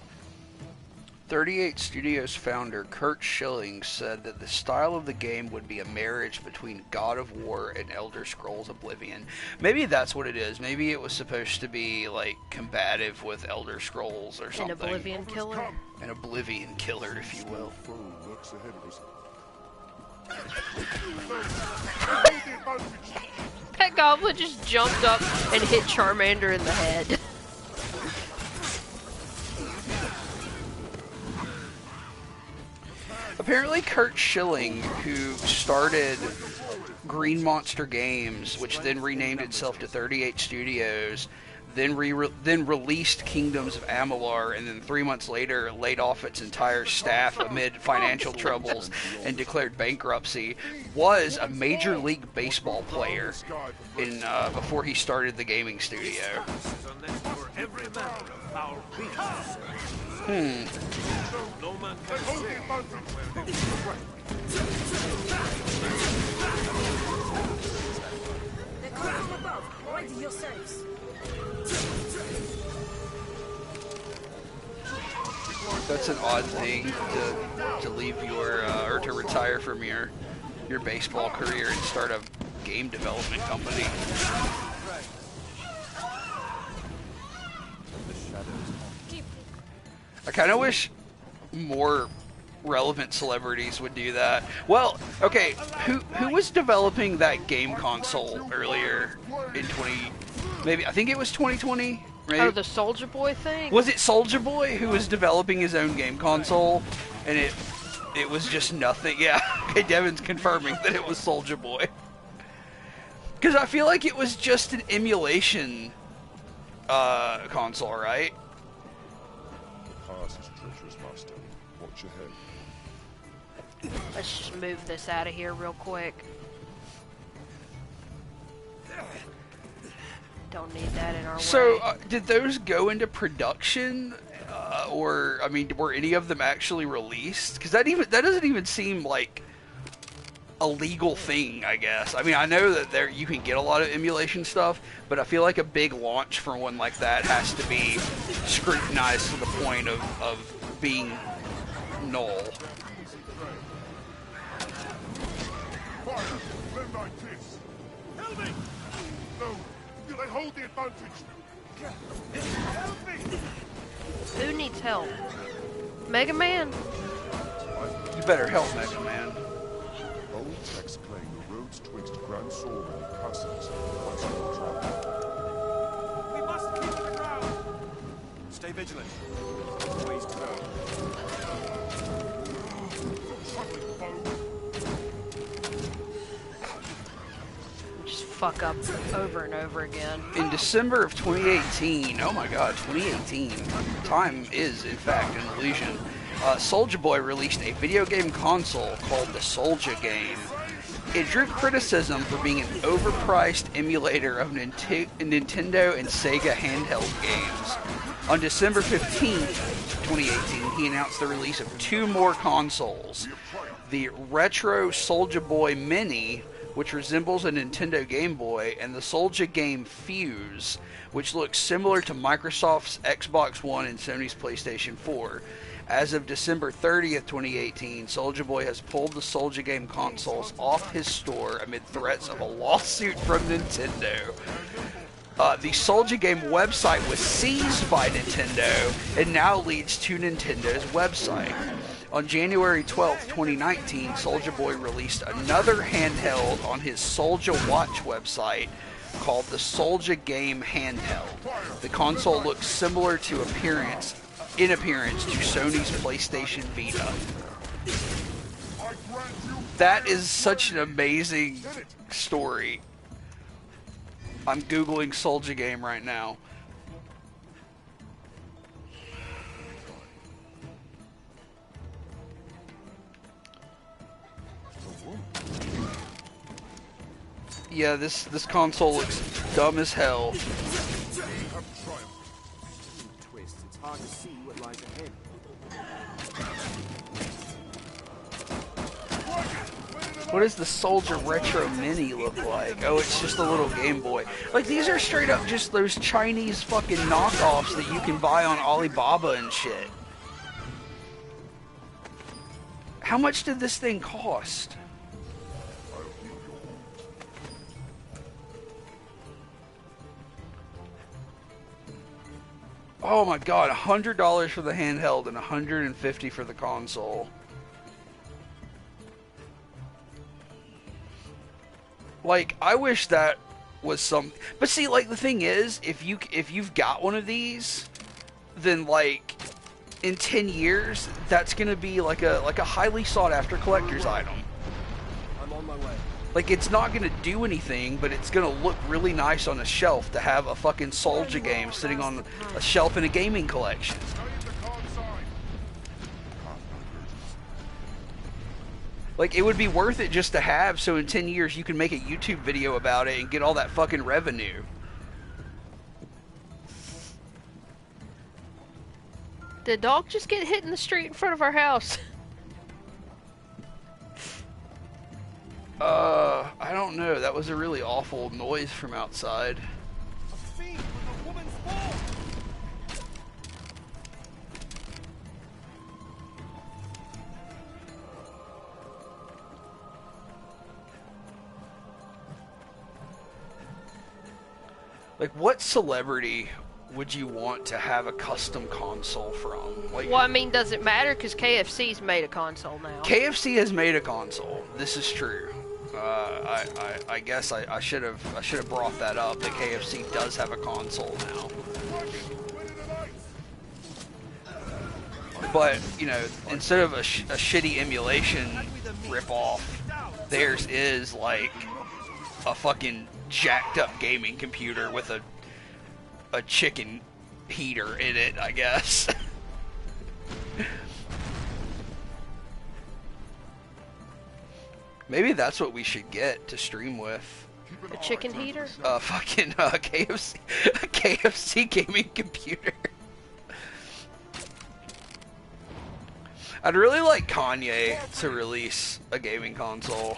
38 Studios founder Kurt Schilling said that the style of the game would be a marriage between God of War and Elder Scrolls Oblivion. Maybe that's what it is. Maybe it was supposed to be like combative with Elder Scrolls or something. An Oblivion killer. An Oblivion killer, if you will. Foe lurks ahead of us. That goblin just jumped up and hit Charmander in the head. Apparently Kurt Schilling, who started Green Monster Games, which then renamed itself to 38 Studios, then released Kingdoms of Amalur, and then 3 months later laid off its entire staff amid financial troubles and declared bankruptcy, was a Major League Baseball player in before he started the gaming studio. No man can say. They come from above. Ready yourselves. That's an odd thing to leave your or to retire from your baseball career and start a game development company. I kind of wish more relevant celebrities would do that. Well, okay, who was developing that game console earlier in I think it was 2020, right? Oh, the Soldier Boy thing? Was it Soldier Boy who was developing his own game console, and it was just nothing? Yeah, okay, Devin's confirming that it was Soldier Boy. Because I feel like it was just an emulation console, right? Pass is treacherous, master. Watch ahead. Let's just move this out of here real quick. Don't need that in our way. So, did those go into production, or I mean, were any of them actually released? Because that doesn't even seem like a legal thing, I guess. I mean, I know that you can get a lot of emulation stuff, but I feel like a big launch for one like that has to be scrutinized to the point of being null. Fire! Lend thy kiss! Help me! No! They hold the advantage! Help me! Who needs help? Mega Man? You better help, Mega Man. Old texts claim the roads twixt Grand Sorbo and Castles once more traveled. We must keep to the ground. Stay vigilant. Ways to go. Troubling foe! Just fuck up over and over again. In December of 2018, oh my god, 2018, time is in fact an illusion. Soulja Boy released a video game console called the Soulja Game. It drew criticism for being an overpriced emulator of Nintendo and Sega handheld games. On December 15th, 2018, he announced the release of 2 more consoles. The retro Soulja Boy Mini, which resembles a Nintendo Game Boy, and the Soulja Game Fuse, which looks similar to Microsoft's Xbox One and Sony's PlayStation 4. As of December 30th, 2018, Soulja Boy has pulled the Soulja Game consoles off his store amid threats of a lawsuit from Nintendo. The Soulja Game website was seized by Nintendo and now leads to Nintendo's website. On January 12th, 2019, Soulja Boy released another handheld on his Soulja Watch website called the Soulja Game Handheld. The console looks similar in appearance to Sony's PlayStation Vita. That is such an amazing story. I'm googling Soulja Game right now. Yeah, this console looks dumb as hell. have triumphed. Twists. It's hard to see what lies ahead. What does the Soldier Retro Mini look like? Oh, it's just a little Game Boy. Like, these are straight up just those Chinese fucking knockoffs that you can buy on Alibaba and shit. How much did this thing cost? Oh my god, $100 for the handheld and $150 for the console. Like, I wish that was some... But see, like, the thing is, if you've got one of these, then, like, in 10 years, that's gonna be like a highly sought-after collector's item. I'm on my way. Like, it's not gonna do anything, but it's gonna look really nice on a shelf to have a fucking Soldier game sitting on a shelf in a gaming collection. Like, it would be worth it just to have, so in 10 years you can make a YouTube video about it and get all that fucking revenue. Did a dog just get hit in the street in front of our house? I don't know. That was a really awful noise from outside. A fiend with a woman's form! Like, what celebrity would you want to have a custom console from? Like, Well, I mean, does it matter? Because KFC's made a console now. KFC has made a console. This is true. I guess I should have brought that up. That KFC does have a console now. But you know, instead of a shitty emulation ripoff, theirs is like a fucking jacked up gaming computer with a chicken heater in it, I guess. Maybe that's what we should get to stream with. A chicken heater? Fucking KFC, a KFC gaming computer. I'd really like Kanye to release a gaming console.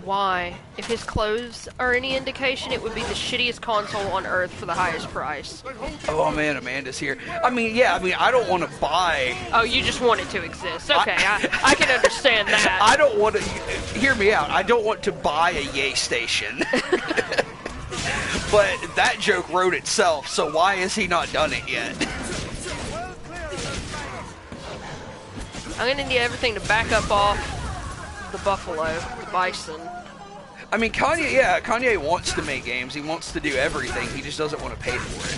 Why? If his clothes are any indication, it would be the shittiest console on earth for the highest price. Oh man, Amanda's here. I mean, yeah, I mean, I don't want to buy... Oh, you just want it to exist. Okay, I can understand that. I don't want to... Hear me out. I don't want to buy a Yay Station. But that joke wrote itself, so why has he not done it yet? I'm gonna need everything to back up off the buffalo, the bison. I mean, Kanye wants to make games. He wants to do everything. He just doesn't want to pay for it.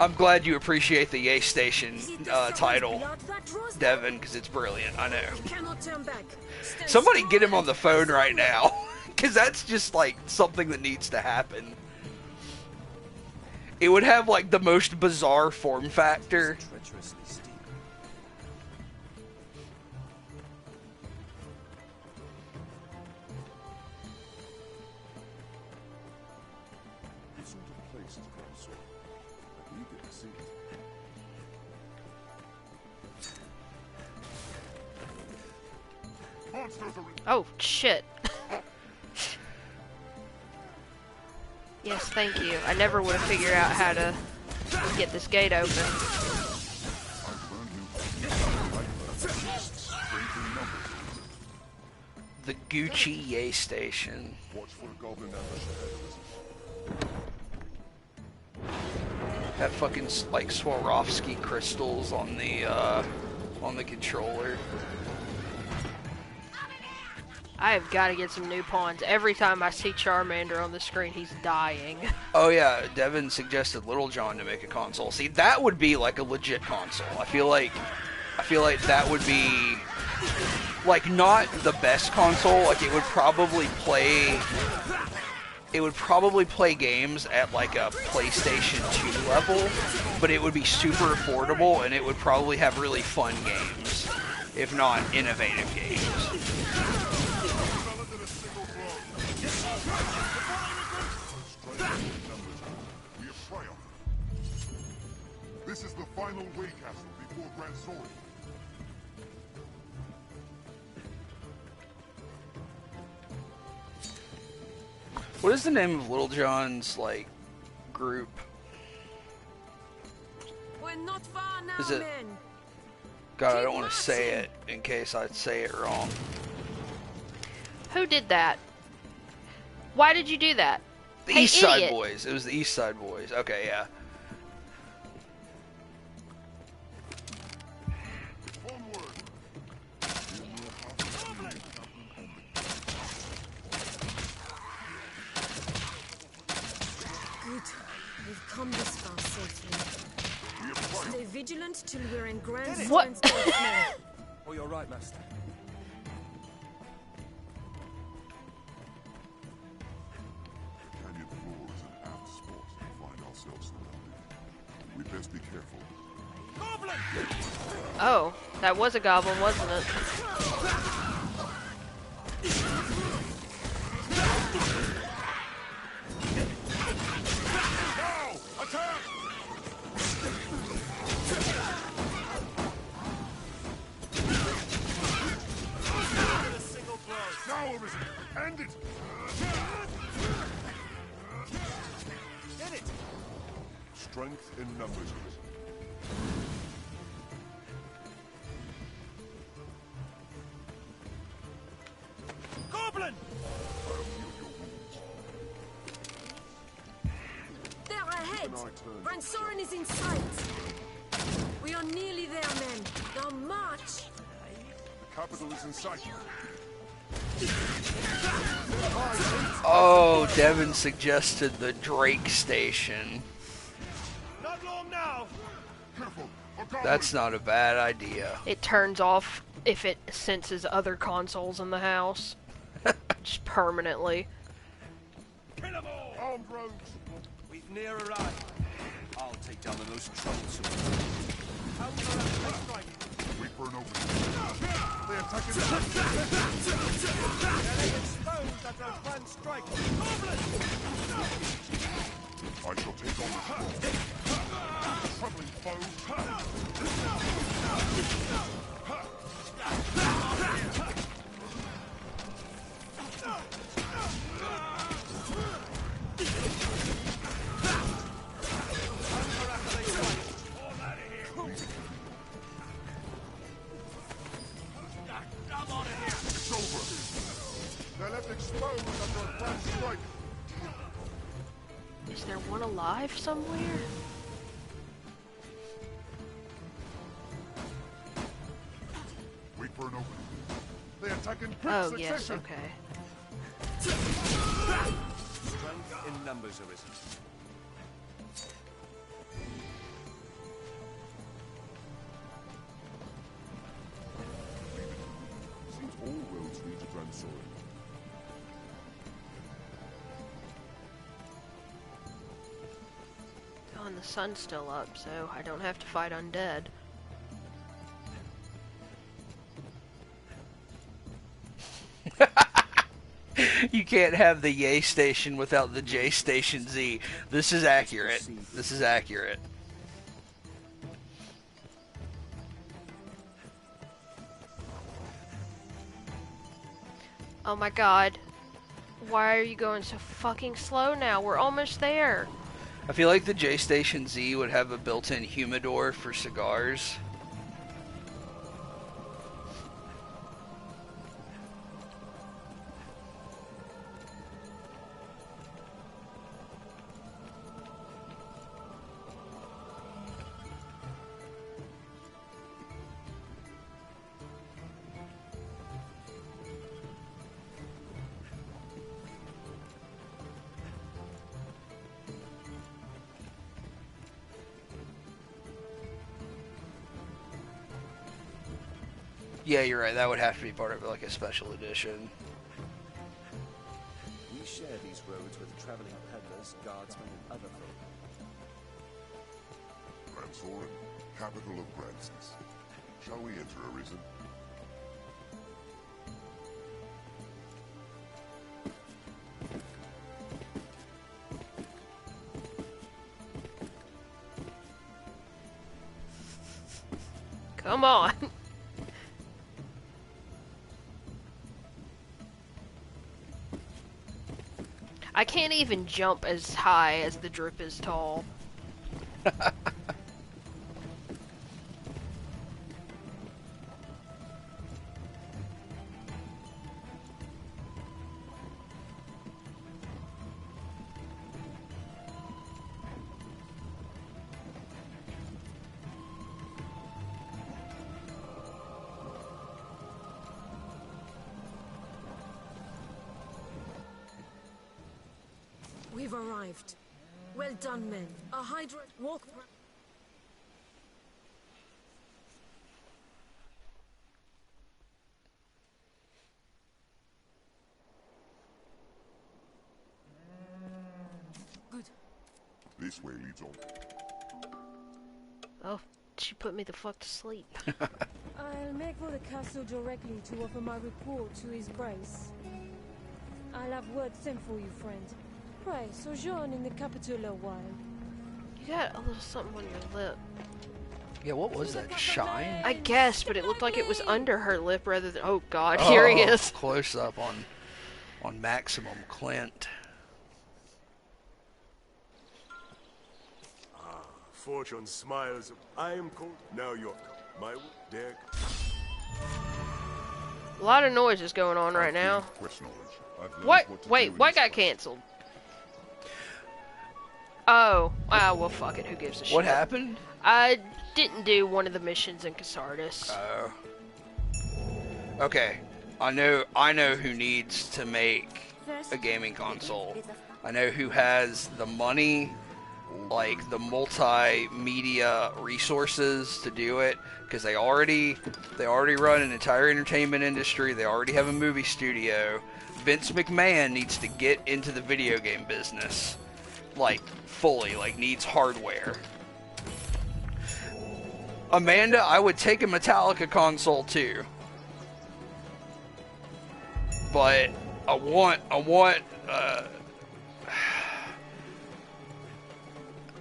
I'm glad you appreciate the Yay Station title, Devin, because it's brilliant. I know. Somebody get him on the phone right now, because that's just like something that needs to happen. It would have like the most bizarre form factor. Oh, shit. Yes, thank you. I never would have figured out how to get this gate open. The Gucci Yay Station. That fucking like Swarovski crystals on the controller. I have got to get some new pawns. Every time I see Charmander on the screen, he's dying. Oh yeah, Devin suggested Little John to make a console. See, that would be like a legit console. I feel like that would be like not the best console. Like it would probably play games at like a PlayStation 2 level, but it would be super affordable and it would probably have really fun games, if not innovative games. final way castle before Grand Sword. What is the name of Little John's, like, group? We're not far now, Is it- men. God, I Keep don't want to say marching. it in case I say it wrong. Who did that? Why did you do that? The Hey, East Side idiot. Boys. It was the East Side Boys. Okay, yeah. Onward! Good. We've come this far safely. Stay vigilant till we're in Grand What? Sword's domain. Oh, you're right, Master. The canyon floor is an apt spot to find ourselves surrounded. We'd best be careful. Oh, that was a goblin, wasn't it? Now! Attack! Now, Arisen! End it! Get it! Strength in numbers, Arisen. Goblin! I'll heal your wounds. They're ahead. Grand Soren is in sight. We are nearly there, men. Now march. The capital is in sight. Oh, Devin suggested the Drake Station. Not long now! Careful! A goblin! That's not a bad idea. It turns off if it senses other consoles in the house. Just permanently. Kill them all! Armed rogues! We've near arrived. I'll take down the most troublesome. How will I strike? We burn over. They attack in the They're exposed at our grand strike. Goblin! I shall take on the troubling foe. It's over. They're left exposed under a grand strike. Is there one alive somewhere? We burn over. They attack in quick Oh, yes, succession. okay. Strength in numbers, Arisen. Seems all roads lead to Grand Soren. Oh, and the sun's still up, so I don't have to fight undead. You can't have the Yay Station without the J Station Z. This is accurate. This is accurate. Oh my god. Why are you going so fucking slow now? We're almost there. I feel like the J Station Z would have a built-in humidor for cigars. Yeah, you're right. That would have to be part of like a special edition. We share these roads with traveling peddlers, guardsmen, and other folk. Grand Soren, capital of Grances. Shall we enter, Arisen? Come on. I can't even jump as high as the drip is tall. We've arrived. Well done, men. A Hydra walk. Good. This way leads on. Oh, she put me the fuck to sleep. I'll make for the castle directly to offer my report to His Grace. I'll have word sent for you, friend. Pray, sojourn in the capital a while. You got a little something on your lip. Yeah, what was that? Shine? I guess, but it looked like it was under her lip rather than... Oh god, here he is. Close up on maximum Clint. Fortune smiles. I am cold. Now you're my deck. A lot of noise is going on right now. Quest knowledge. I've learned What? to Wait, do in what this got fight. cancelled? Oh, well, fuck it. Who gives a shit? What happened? I didn't do one of the missions in Casardis. Oh. Okay. I know who needs to make a gaming console. I know who has the money, like the multimedia resources to do it, because they already run an entire entertainment industry. They already have a movie studio. Vince McMahon needs to get into the video game business, like fully, like needs hardware. Amanda, I would take a Metallica console too, but I want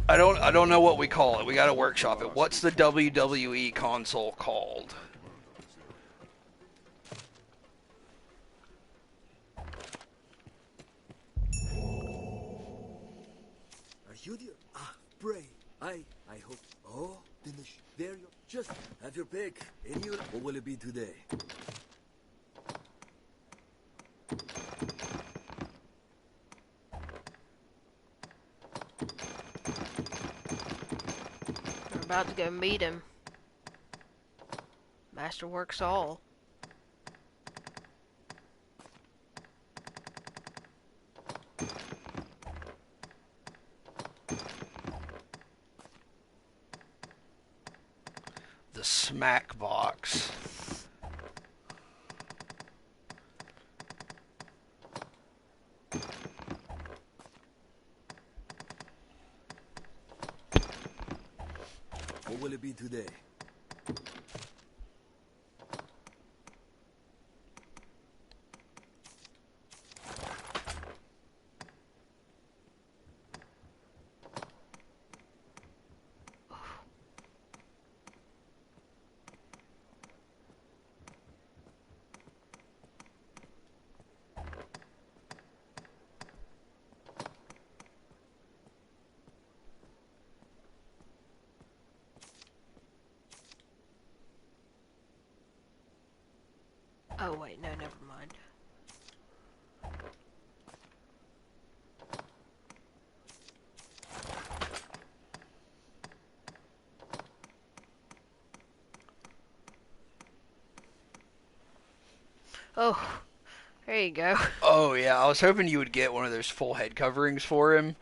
I don't know what we call it. We gotta workshop it. What's the WWE console called? Are you there? Pray. I hope. Oh, finish. There you just have your pick. And you. What will it be today? We're about to go meet him. Masterworks all. The smack box. What will it be today? Oh wait, no, never mind. Oh, there you go. Oh yeah, I was hoping you would get one of those full head coverings for him,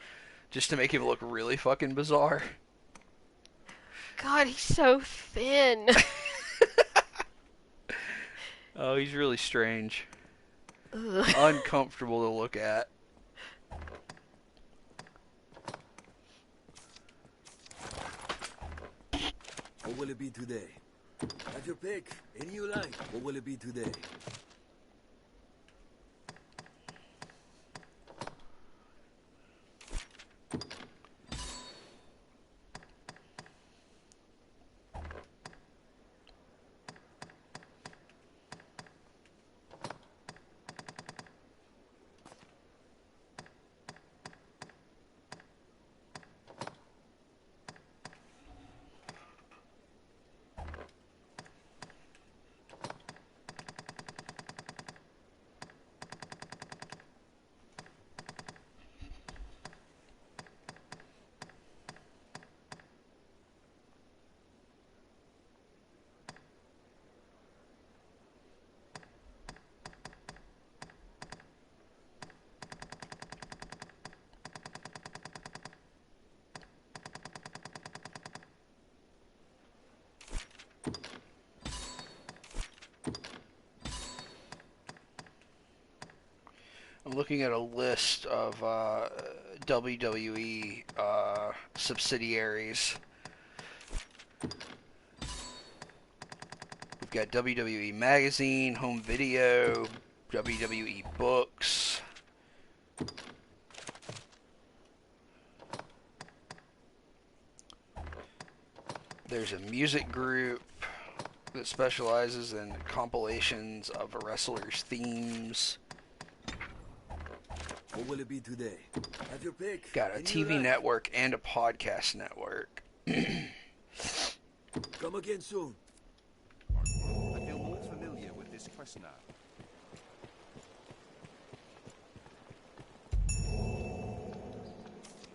just to make him look really fucking bizarre. God, he's so thin. Oh, he's really strange. Ugh. Uncomfortable to look at. What will it be today? Have your pick. Any you like. What will it be today? I'm looking at a list of WWE subsidiaries. We've got WWE Magazine, Home Video, WWE Books. There's a music group that specializes in compilations of a wrestler's themes. What will it be today? Have your pick. Got a TV network and a podcast network. Come again soon. I feel more familiar with this quest now.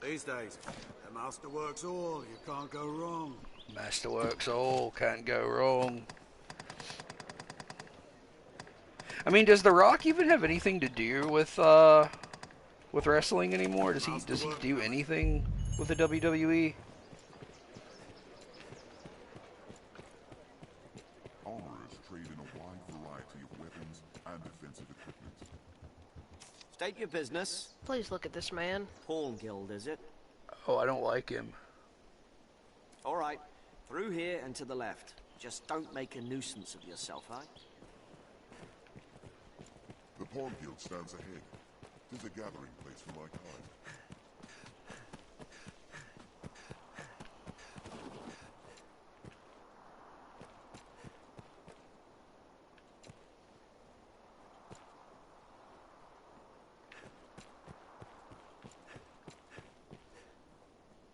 These days, the master works all. You can't go wrong. Masterworks all, can't go wrong. I mean, does The Rock even have anything to do with wrestling anymore? Does he do anything with the WWE? Armorers trade in a wide variety of weapons and defensive equipment. State your business. Please look at this man. Pawn Guild, is it? Oh, I don't like him. All right. Through here and to the left. Just don't make a nuisance of yourself, eh? The Pawn Guild stands ahead. It is a gathering place for my kind.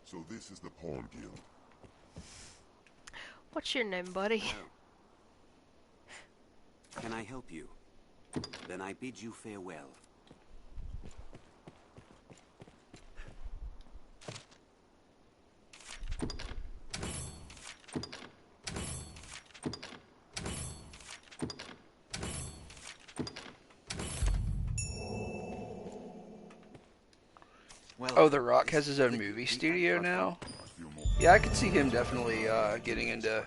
So this is the Pawn Guild. What's your name, buddy? Can I help you? Then I bid you farewell. Well, oh, The Rock has his own movie studio now? Yeah, I could see him definitely getting into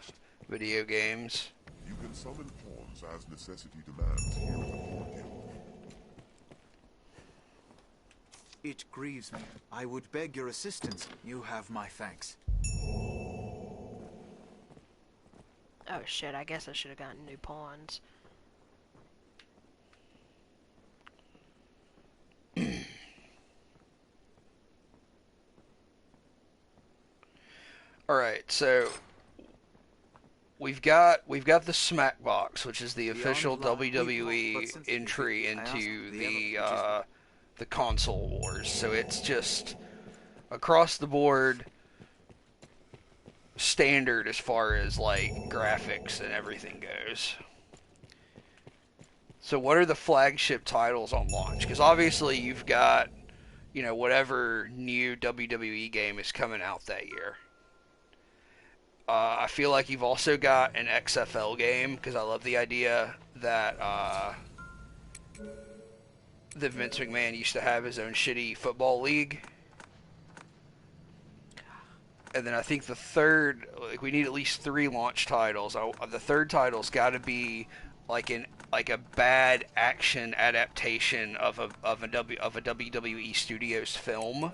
video games. You can summon pawns as necessity demands here at the Pawn Guild. It grieves me. I would beg your assistance. You have my thanks. Oh shit, I guess I should have gotten new pawns. Alright, so we've got the Smack Box, which is the official WWE entry into the console wars. So it's just across the board standard as far as like graphics and everything goes. So what are the flagship titles on launch? Because obviously you've got, you know, whatever new WWE game is coming out that year. I feel like you've also got an XFL game, because I love the idea that Vince McMahon used to have his own shitty football league. And then I think the third, like, we need at least 3 launch titles. The third title's got to be like a bad action adaptation of a WWE Studios film.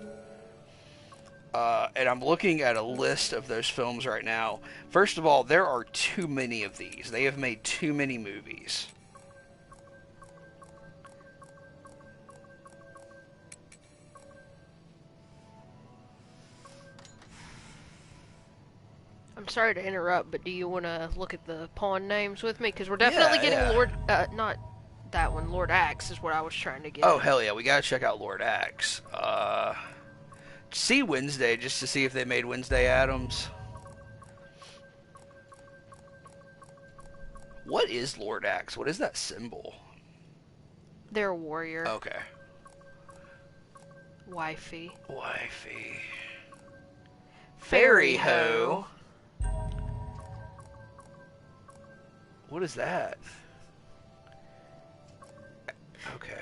And I'm looking at a list of those films right now. First of all, there are too many of these. They have made too many movies. I'm sorry to interrupt, but do you want to look at the pawn names with me? Because we're definitely getting Lord... not that one. Lord Axe is what I was trying to get. Oh, hell yeah. We gotta check out Lord Axe. See Wednesday, just to see if they made Wednesday Addams. What is Lord Axe? What is that symbol? They're a warrior. Okay. Wifey. Wifey. Fairy Ho. What is that? Okay.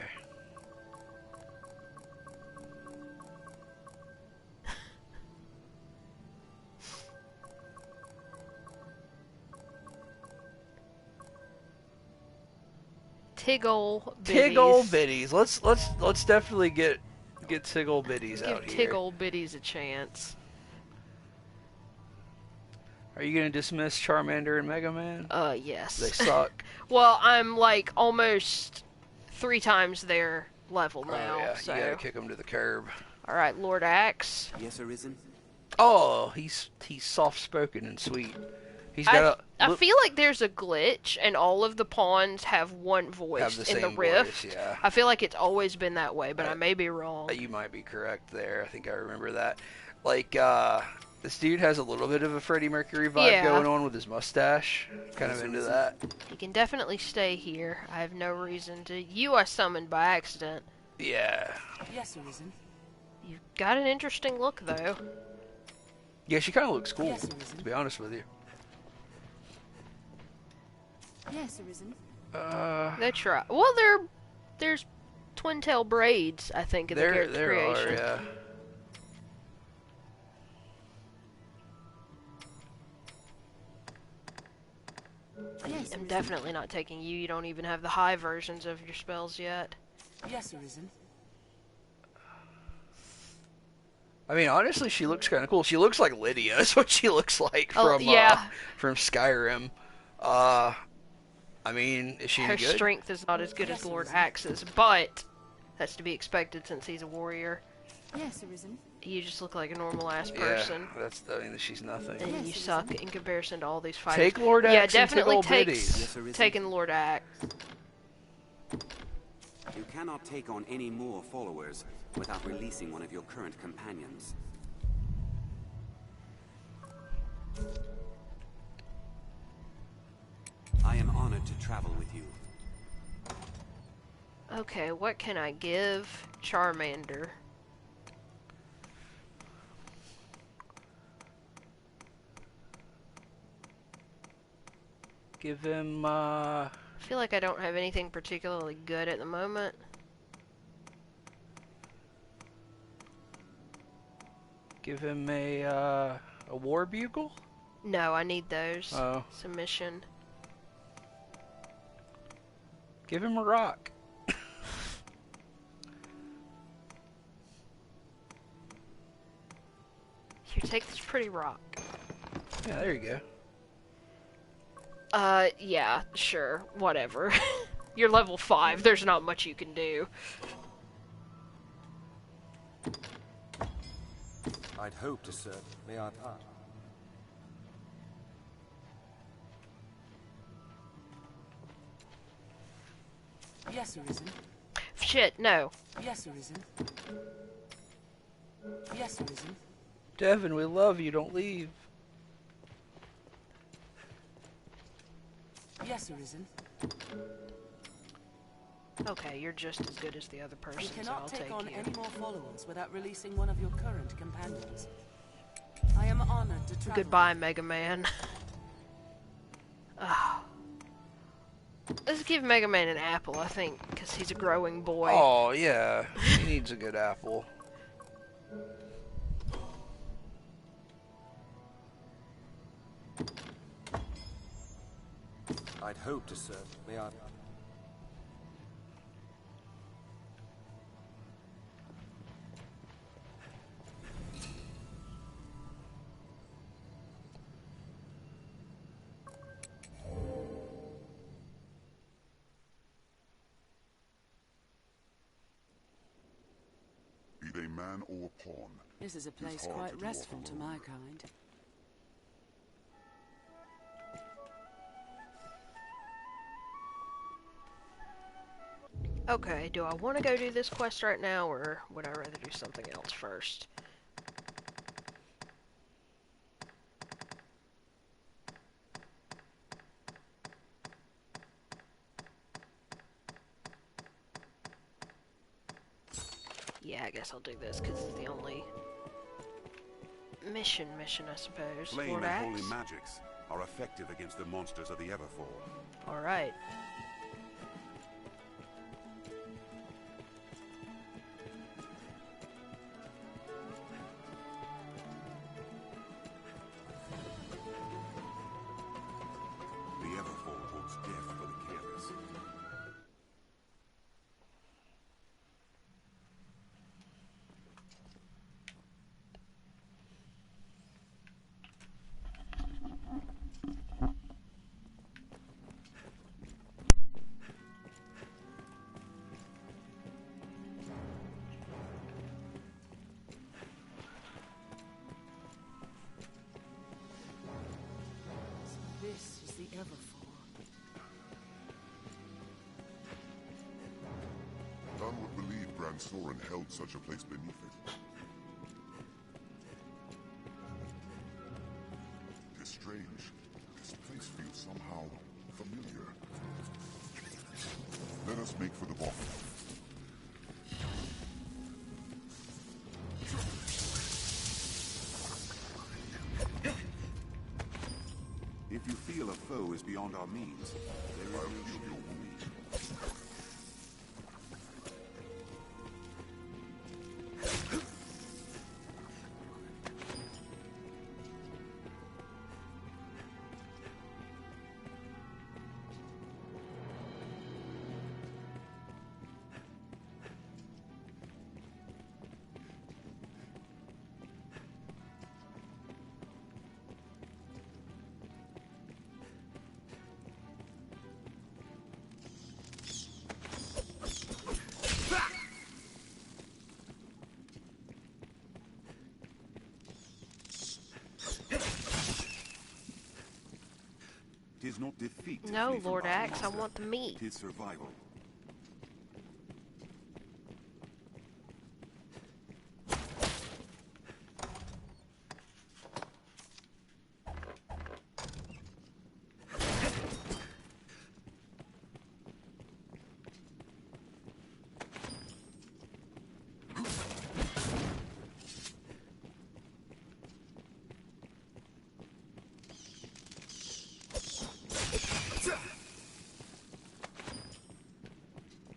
Tiggle Bitties. Tiggle Bitties. Let's definitely get Tiggle Bitties out Give here. Tiggle Bitties a chance. Are you gonna dismiss Charmander and Mega Man? Yes. They suck. Well, I'm like almost 3 times their level now. Oh yeah, so. you gotta kick them to the curb. All right, Lord Axe. Yes, Arisen? Oh, he's soft-spoken and sweet. He's got I feel like there's a glitch, and all of the pawns have one voice the in the same rift. voice, yeah. I feel like it's always been that way, but I may be wrong. You might be correct there. I think I remember that. Like, this dude has a little bit of a Freddie Mercury vibe going on with his mustache. Kind of into that. He can definitely stay here. I have no reason to. You are summoned by accident. Yeah. Yes, Arisen. You've got an interesting look, though. Yeah, she kind of looks cool, to be honest with you. Yes, Arisen. They try. Well, there's twin tail braids, I think, in the character creation. Are, yeah. Yes, I'm definitely not taking you. You don't even have the high versions of your spells yet. Yes, Arisen. I mean, honestly, she looks kind of cool. She looks like Lydia. That's what she looks like from Skyrim. I mean, is she Her good? strength is not as good as Lord Axe's, but that's to be expected since he's a warrior. Yes, Arisen. You just look like a normal-ass person. Yeah, I mean, she's nothing. And you suck in comparison to all these fighters. Take Lord Axe. Yeah, definitely and takes taking Lord Axe. You cannot take on any more followers without releasing one of your current companions. I am honored to travel with you. Okay, what can I give Charmander? Give him, I feel like I don't have anything particularly good at the moment. Give him a war bugle? No, I need those. Oh. Submission. Give him a rock. Here, take this pretty rock. Yeah, there you go. Yeah, sure, whatever. You're level 5, there's not much you can do. I'd hope to serve. May I pass? Yes, Arisen. Shit, no. Yes, Arisen. Yes, Arisen. Devin, we love you. Don't leave. Yes, Arisen. Okay, you're just as good as the other person, You so cannot I'll take take on you. any more followers without releasing one of your current companions. I am honored to travel. Goodbye, Mega Man. Oh. Let's give Mega Man an apple, I think, because he's a growing boy. Oh, yeah. He needs a good apple. I'd hope to serve. May I? Be they man or pawn. This is a place It's hard quite to do restful off to alone. my kind. Okay, do I want to go do this quest right now, or would I rather do something else first? Yeah, I guess I'll do this, because it's the only mission, I suppose. Flame Lord and Axe? holy magics are effective against the monsters of the Everfall. Alright. The Everfall holds death for the careless. Grand Soren held such a place beneath it. It is strange. This place feels somehow familiar. Let us make for the vault. If you feel a foe is beyond our means, I'll heal your wounds. tis not defeat. to No, flee from Lord our Axe, I master. want the meat. Tis survival.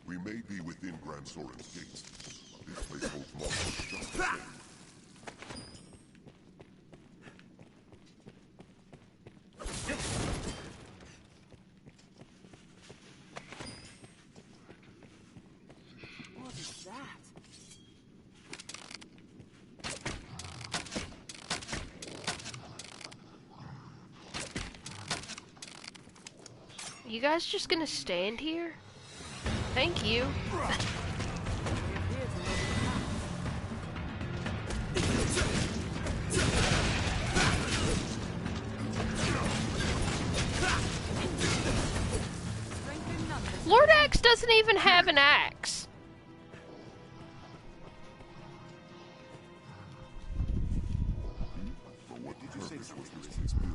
We may be within Grand Soren's gates. This place holds monsters just the same. What is that? You guys just gonna stand here? Thank you. Lord Axe doesn't even have an axe. For what purpose was this place built?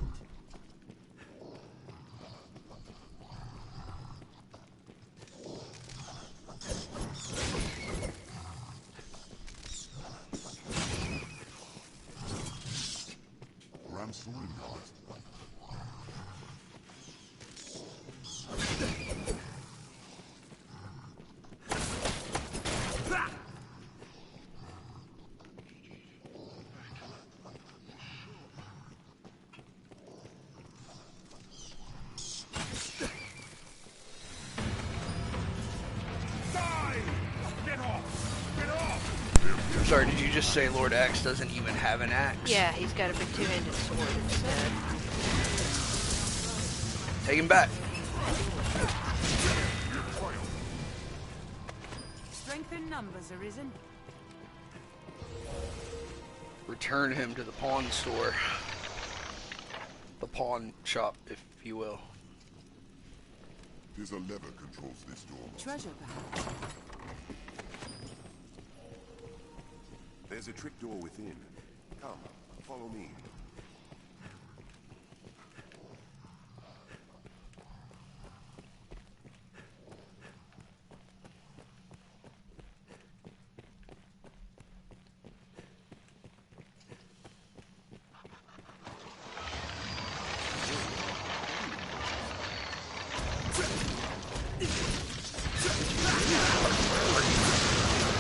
Grand Soren guards. I'm sorry, did you just say Lord Axe doesn't even have an axe? Yeah, he's got a big two-handed sword instead. Take him back. Strength in numbers, Arisen. Return him to the pawn store. The pawn shop, if you will. There's a lever controls this door. Treasure, perhaps. There's a trick door within. Come, follow me.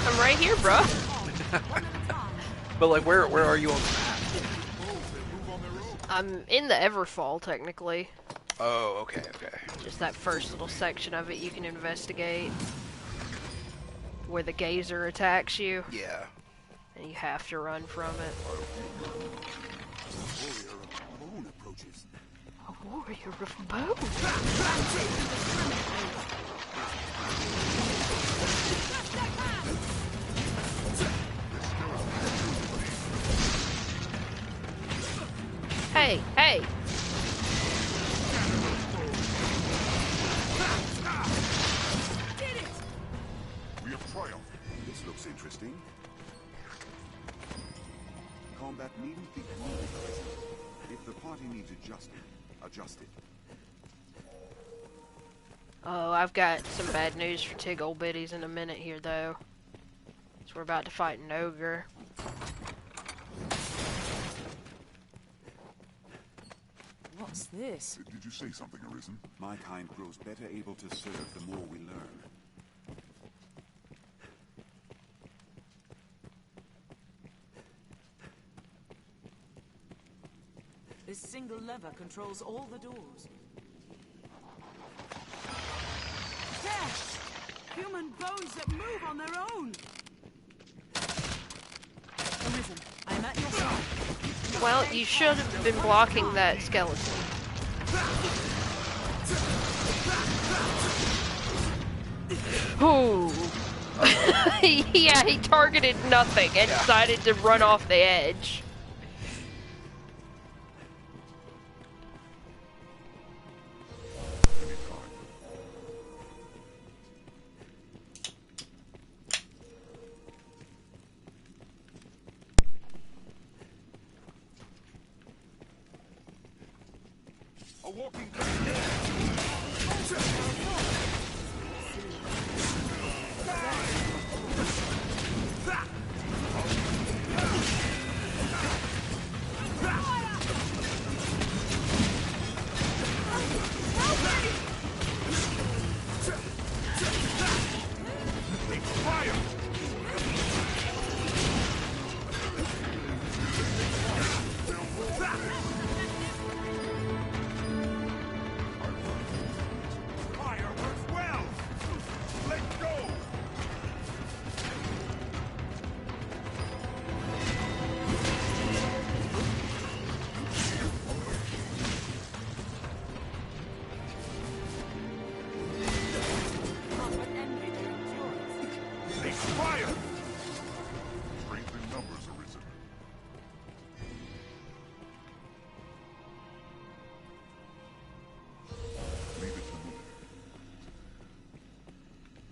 I'm right here, bro. But like, where are you on the map? I'm in the Everfall, technically. Oh, okay, okay. Just that first little section of it you can investigate. Where the gazer attacks you. Yeah. And you have to run from it. A warrior of bone? Hey, hey! We have triumphed. This looks looks interesting. Combat needn't be community. If the party needs adjusting, adjust it. Oh, I've got some bad news for Tig Old Biddies in a minute here, though. So we're about to fight an ogre. What's this? Did you say something, Arisen? My kind grows better able to serve the more we learn. This single lever controls all the doors. There! Human bones that move on their own! Arisen, I'm at your side. Well, you should have been blocking that skeleton. Ooh. Yeah, he targeted nothing and decided to run off the edge. A walking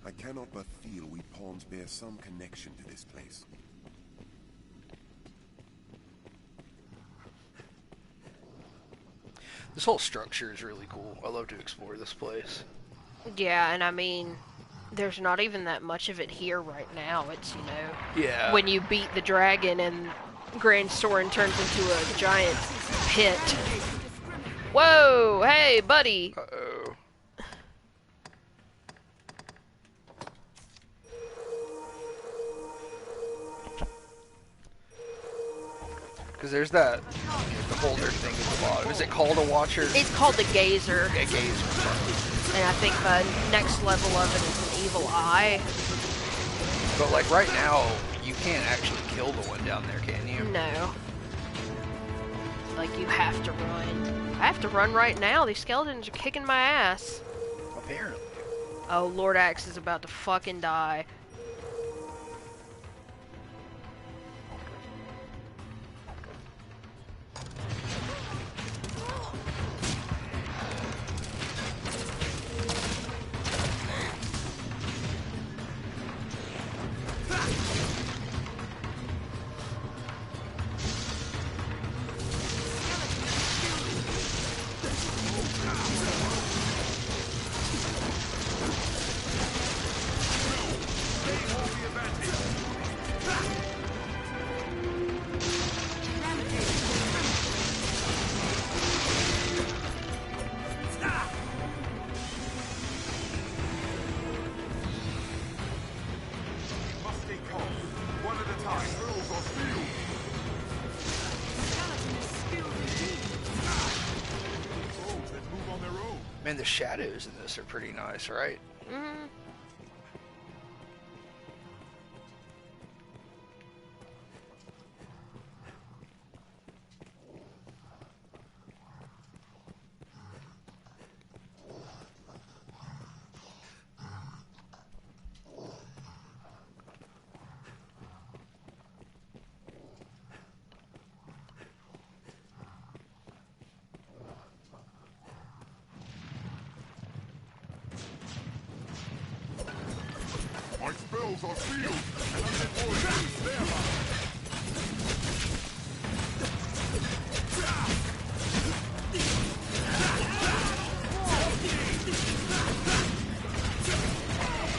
I cannot but feel we pawns bear some connection to this place. This whole structure is really cool. I love to explore this place. Yeah, and I mean, there's not even that much of it here right now. It's, you know, yeah, when you beat the dragon and Grand Soren turns into a giant pit. Whoa, hey, buddy. Uh-oh. Because there's that the holder thing at the bottom. Is it called a watcher? It's called the gazer. A gazer. And I think the next level of it is an evil eye. But like right now, you can't actually kill the one down there, can you? No. Like you have to run. I have to run right now. These skeletons are kicking my ass. Apparently. Oh, Lord Axe is about to fucking die. Man, the shadows in this are pretty nice, right? Mm-hmm. Rambles on field, and undead warriors thereby.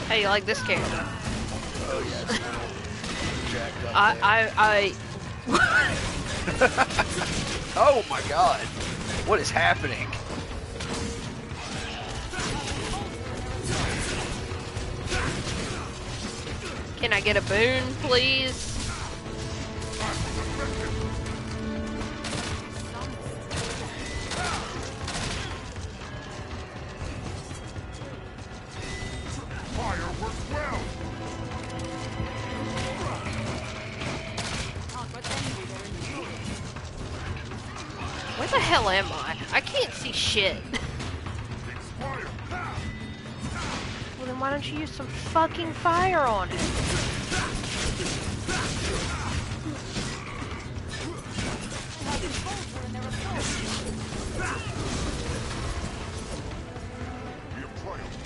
How do you like this character? Oh yes. Jacked up I Oh my god. What is happening? Can I get a boon, please? Fire works well. Where the hell am I? I can't see shit. Fire. Well, then why don't you use some fucking fire on it? We have triumphed.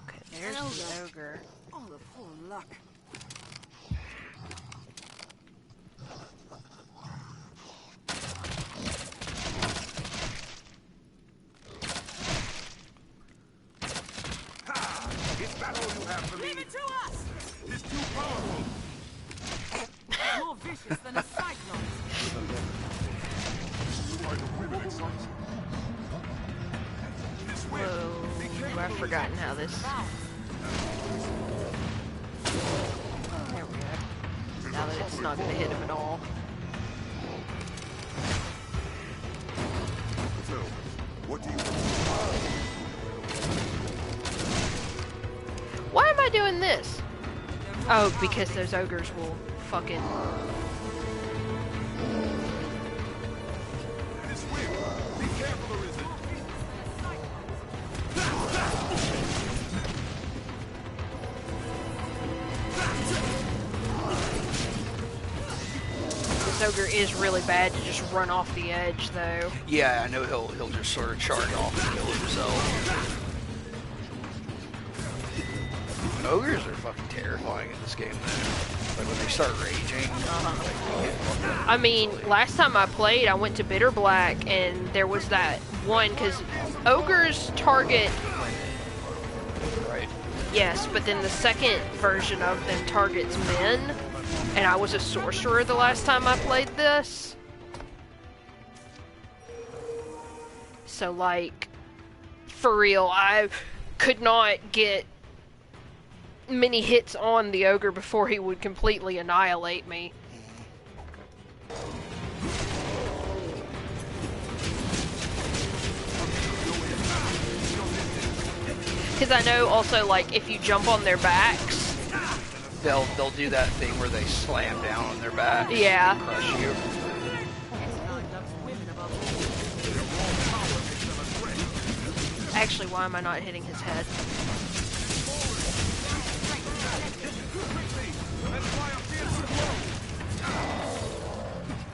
Okay, there's the ogre. Oh, the poor luck. Is that all you have for me? Leave it to us! It's too powerful. More vicious than a cyclone. You are the primitive sons. This way. Whoa, I've forgotten how this... There we go. Now that it's not going to hit him at all. So, what do you want? Why am I doing this? Oh, because those ogres will fucking... This way. Be careful, or is it? This ogre is really bad to just run off the edge, though. Yeah, I know he'll just sort of charge off and kill himself. Ogres are fucking terrifying in this game, though. Like when they start raging. I mean, last time I played, I went to Bitter Black, and there was that one, because ogres target... Right. Yes, but then the second version of them targets men, and I was a sorcerer the last time I played this. So, like, for real, I could not get many hits on the ogre before he would completely annihilate me. Because I know also, like, if you jump on their backs, They'll do that thing where they slam down on their backs Yeah. and crush you. Actually, why am I not hitting his head?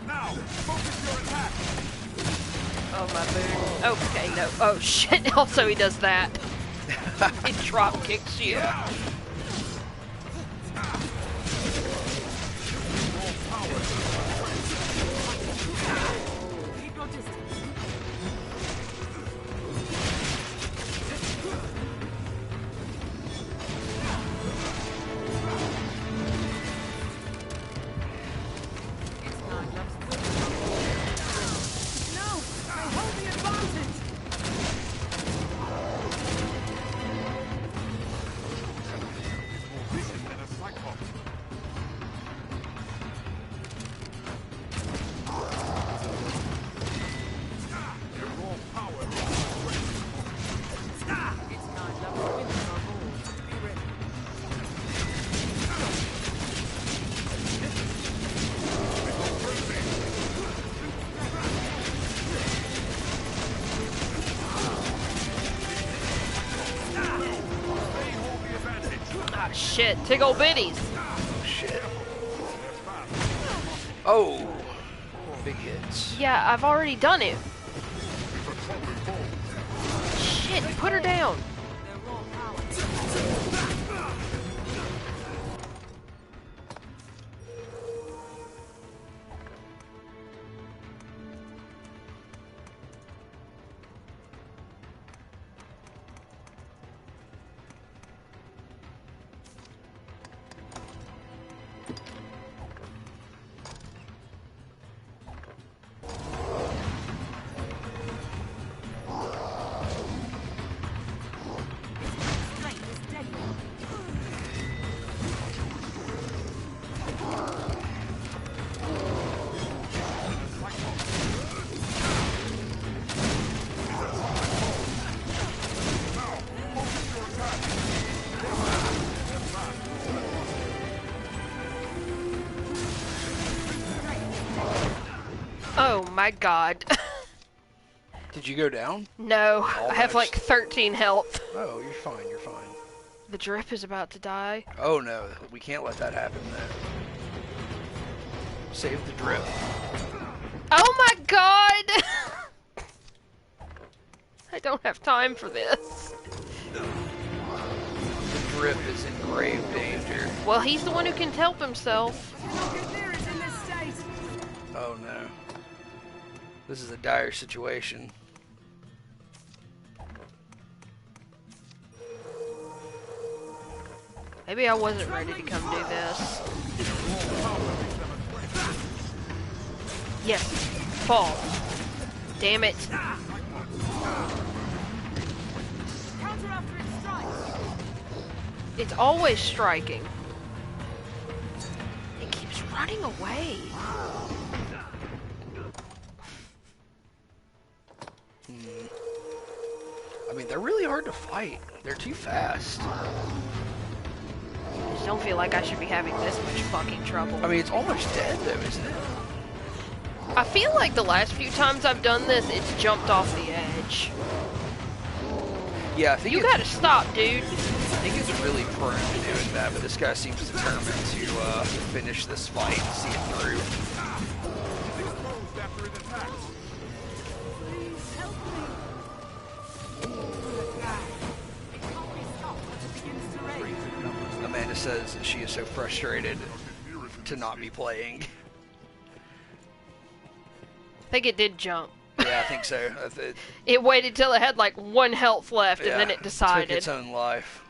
Now, focus your attack. Oh, my boon. Okay, no. Oh, shit. Also, he does that. He drop kicks you. Keep your distance. No! I hold the advantage! Ah, shit. Tickle bitties. Shit. Oh. Big hits. Yeah, I've already done it. Shit, put her down. Oh my god. Did you go down? No, Almost. I have like 13 health. Oh, you're fine, you're fine. The drip is about to die. Oh no, we can't let that happen then. Save the drip. Oh my god! I don't have time for this. The drip is in grave danger. Well, he's the one who can help himself. Oh no. This is a dire situation. Maybe I wasn't ready to come do this. Yes. Fall. Damn it. It's always striking. It keeps running away. I mean, they're really hard to fight. They're too fast. I just don't feel like I should be having this much fucking trouble. I mean, it's almost dead though, isn't it? I feel like the last few times I've done this, it's jumped off the edge. Yeah, I think you gotta stop, dude. I think it's really prone to doing that, but this guy seems determined to finish this fight and see it through. Amanda says that she is so frustrated to not be playing. I think it did jump. Yeah, I think so. It waited till it had like 1 health left, Yeah, and then it decided. Took its own life.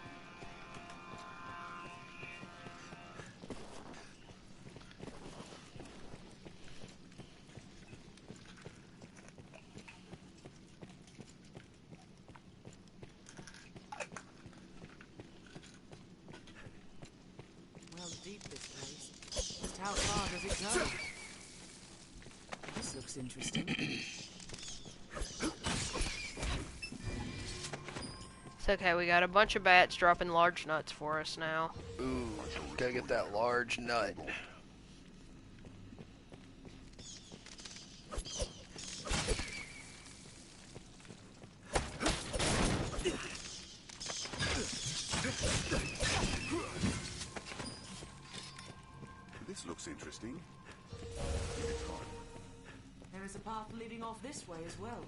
Well, deep this place. Just how far does it go? This looks interesting. It's okay, we got a bunch of bats dropping large nuts for us now. Ooh, gotta get that large nut. This looks interesting. There is a path leading off this way as well.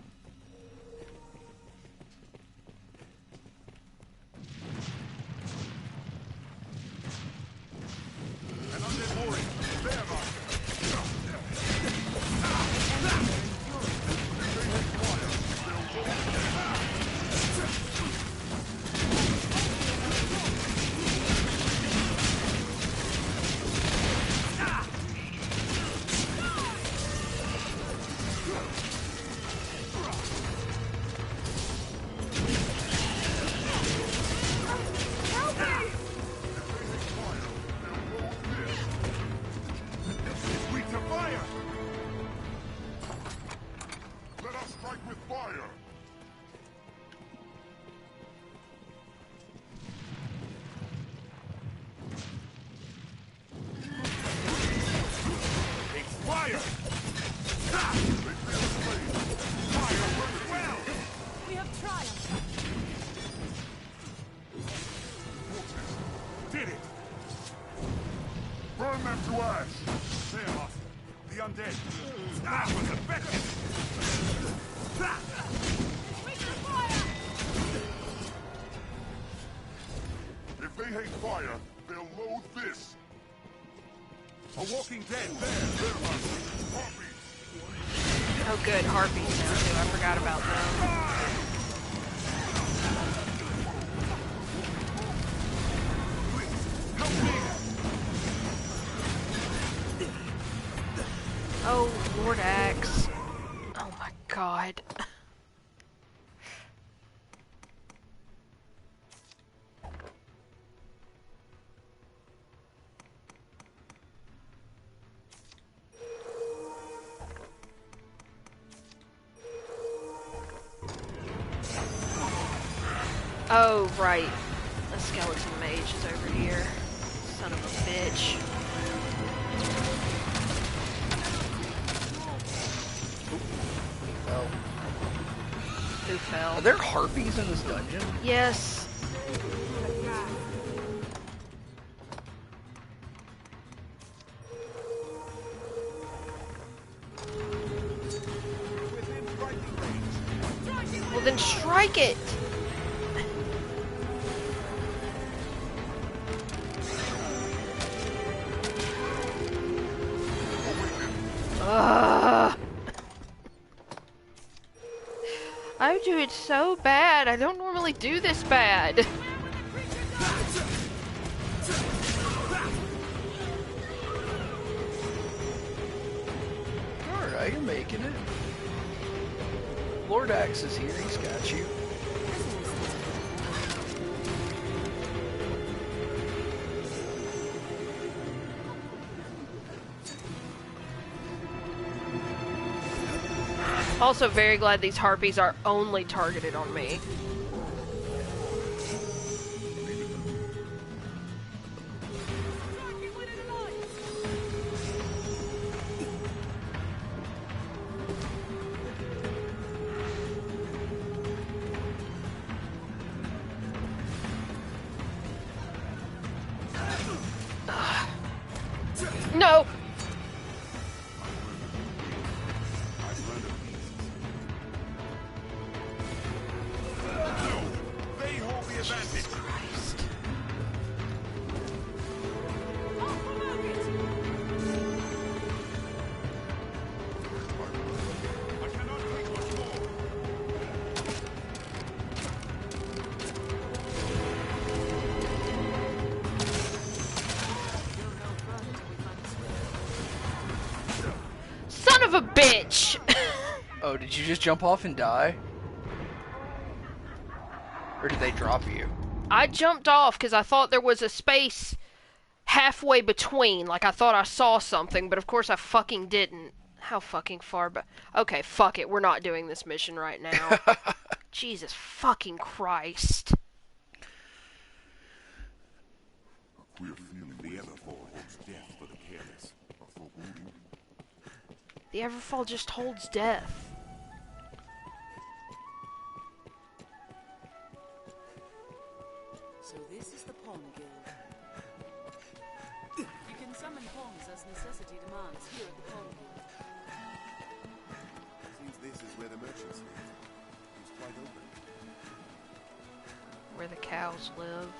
dead. That was effective. If they hate fire, they'll loathe this. A walking dead there. Harpies. Oh good, harpies now too. I forgot about them. Oh, Lord Axe. Oh my god. Oh, right. The skeleton mage is over here. Son of a bitch. Fell. Who fell? Are there harpies in this dungeon? Yes. Well then strike it! Ugh. I do it so bad. I don't normally do this bad. Alright, you're making it. Lord Axe is here, he's got you. Also very glad these harpies are only targeted on me. No! Son of a bitch! Oh, did you just jump off and die? Or did they drop you? I jumped off because I thought there was a space halfway between. Like, I thought I saw something, but of course I fucking didn't. How fucking far back? Okay, fuck it. We're not doing this mission right now. Jesus fucking Christ. We're feeling the Everfall holds death for the careless. The Everfall just holds death. So this is the Pawn Guild. You can summon pawns as necessity demands here at the Pawn Guild. Seems this is where the merchants live. It's quite open. Where the cows live.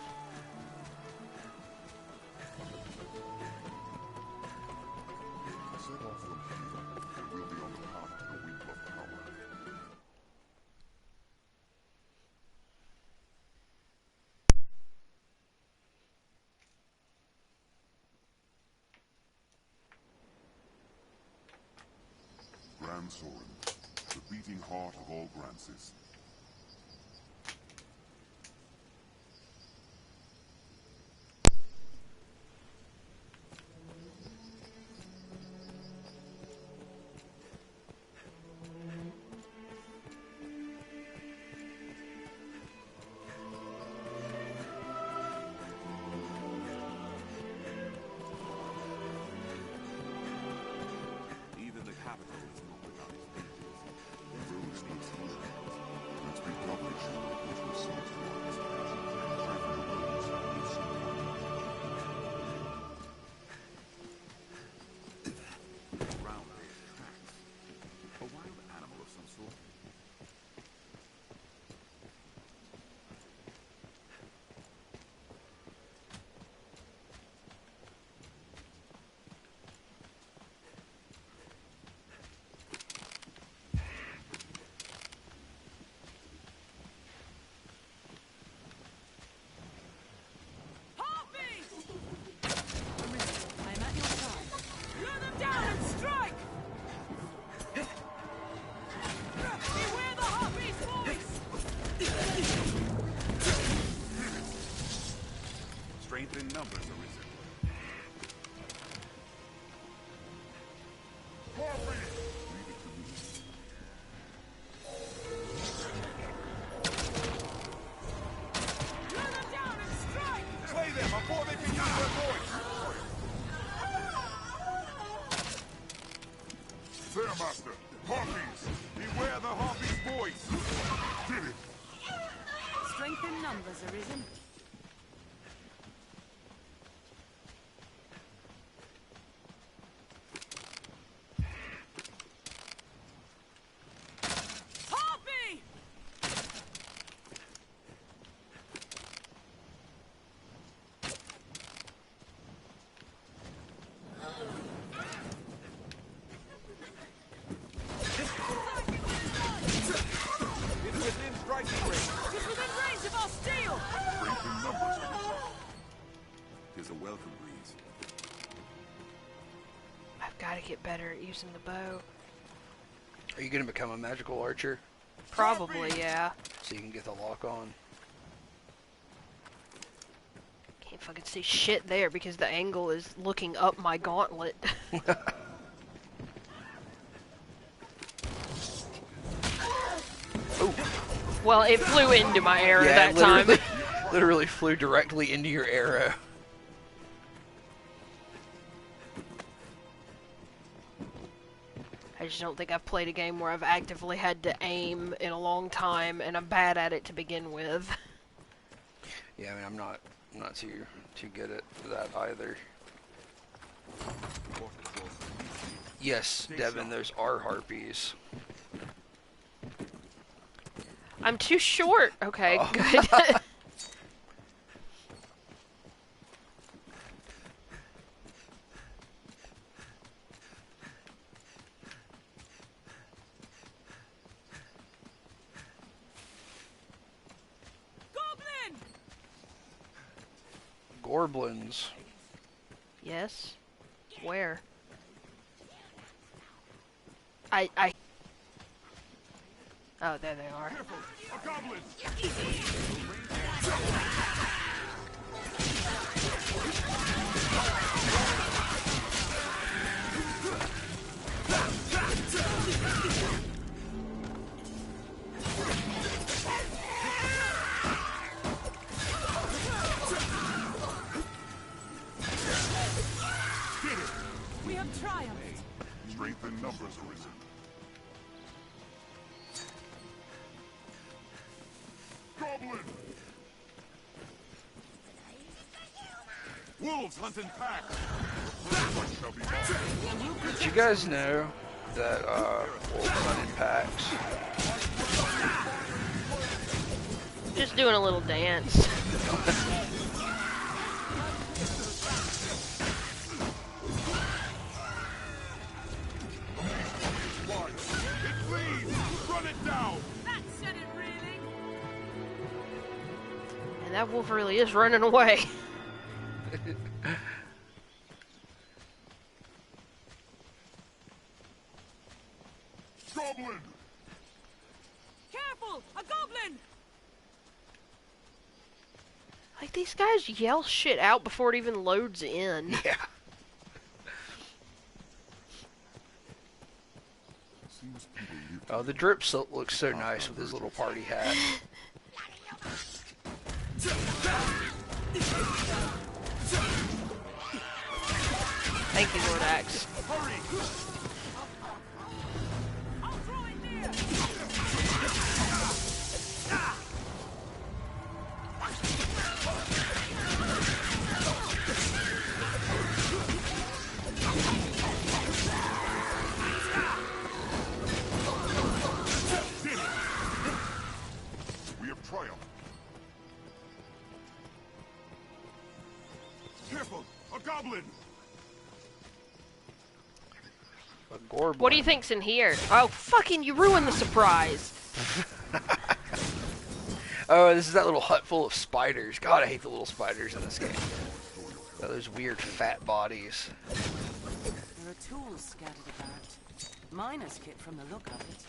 Set off from here, and we'll be on the path to the Wind of Power. Grand Sorin, the beating heart of all Grances. Even the capital is not without its dangers. The road leads here. Strength in numbers arisen. Harpy! Leave it to me. Run them down and strike! Slay them before they can use their voice! There, Master! Harpies! Beware the Harpy's voice! Did it! Strength in numbers arisen. Harpy! It's within striking range. He's within range of our steel! Strength in numbers arisen. Tis a welcome breeze. I've got to get better at using the bow. Are you gonna become a magical archer Probably, yeah. so you can get the lock on? Can't fucking see shit there because the angle is looking up my gauntlet. Ooh. Well, it flew into my arrow Yeah, that time. literally flew directly into your arrow. I just don't think I've played a game where I've actively had to aim in a long time, and I'm bad at it to begin with. Yeah, I mean, I'm not too good at that either. Yes, Devin, those are harpies. I'm too short. Okay, Oh. good. Goblin! Gorblins. Yes? Where? I... Oh, there they are. A goblin! We have triumphed. Strength in numbers arisen. Goblin! Wolves hunt in packs! What shall be mine? Did you guys know that wolves hunt in packs? Just doing a little dance. It flees! Run it down! That said it really. And that wolf really is running away. Goblin! Careful! A goblin! Like, these guys yell shit out before it even loads in. Yeah. Oh, the drip silk looks so nice with his little party hat. Thank you, Lord Axe. I'll throw it near! We have triumphed. Careful! A goblin! A Gorblin. What do you think's in here? Oh, fucking, you ruined the surprise. Oh, this is that little hut full of spiders. God, I hate the little spiders in this game. Oh, those weird fat bodies. There are tools scattered about. Miner's kit from the look of it.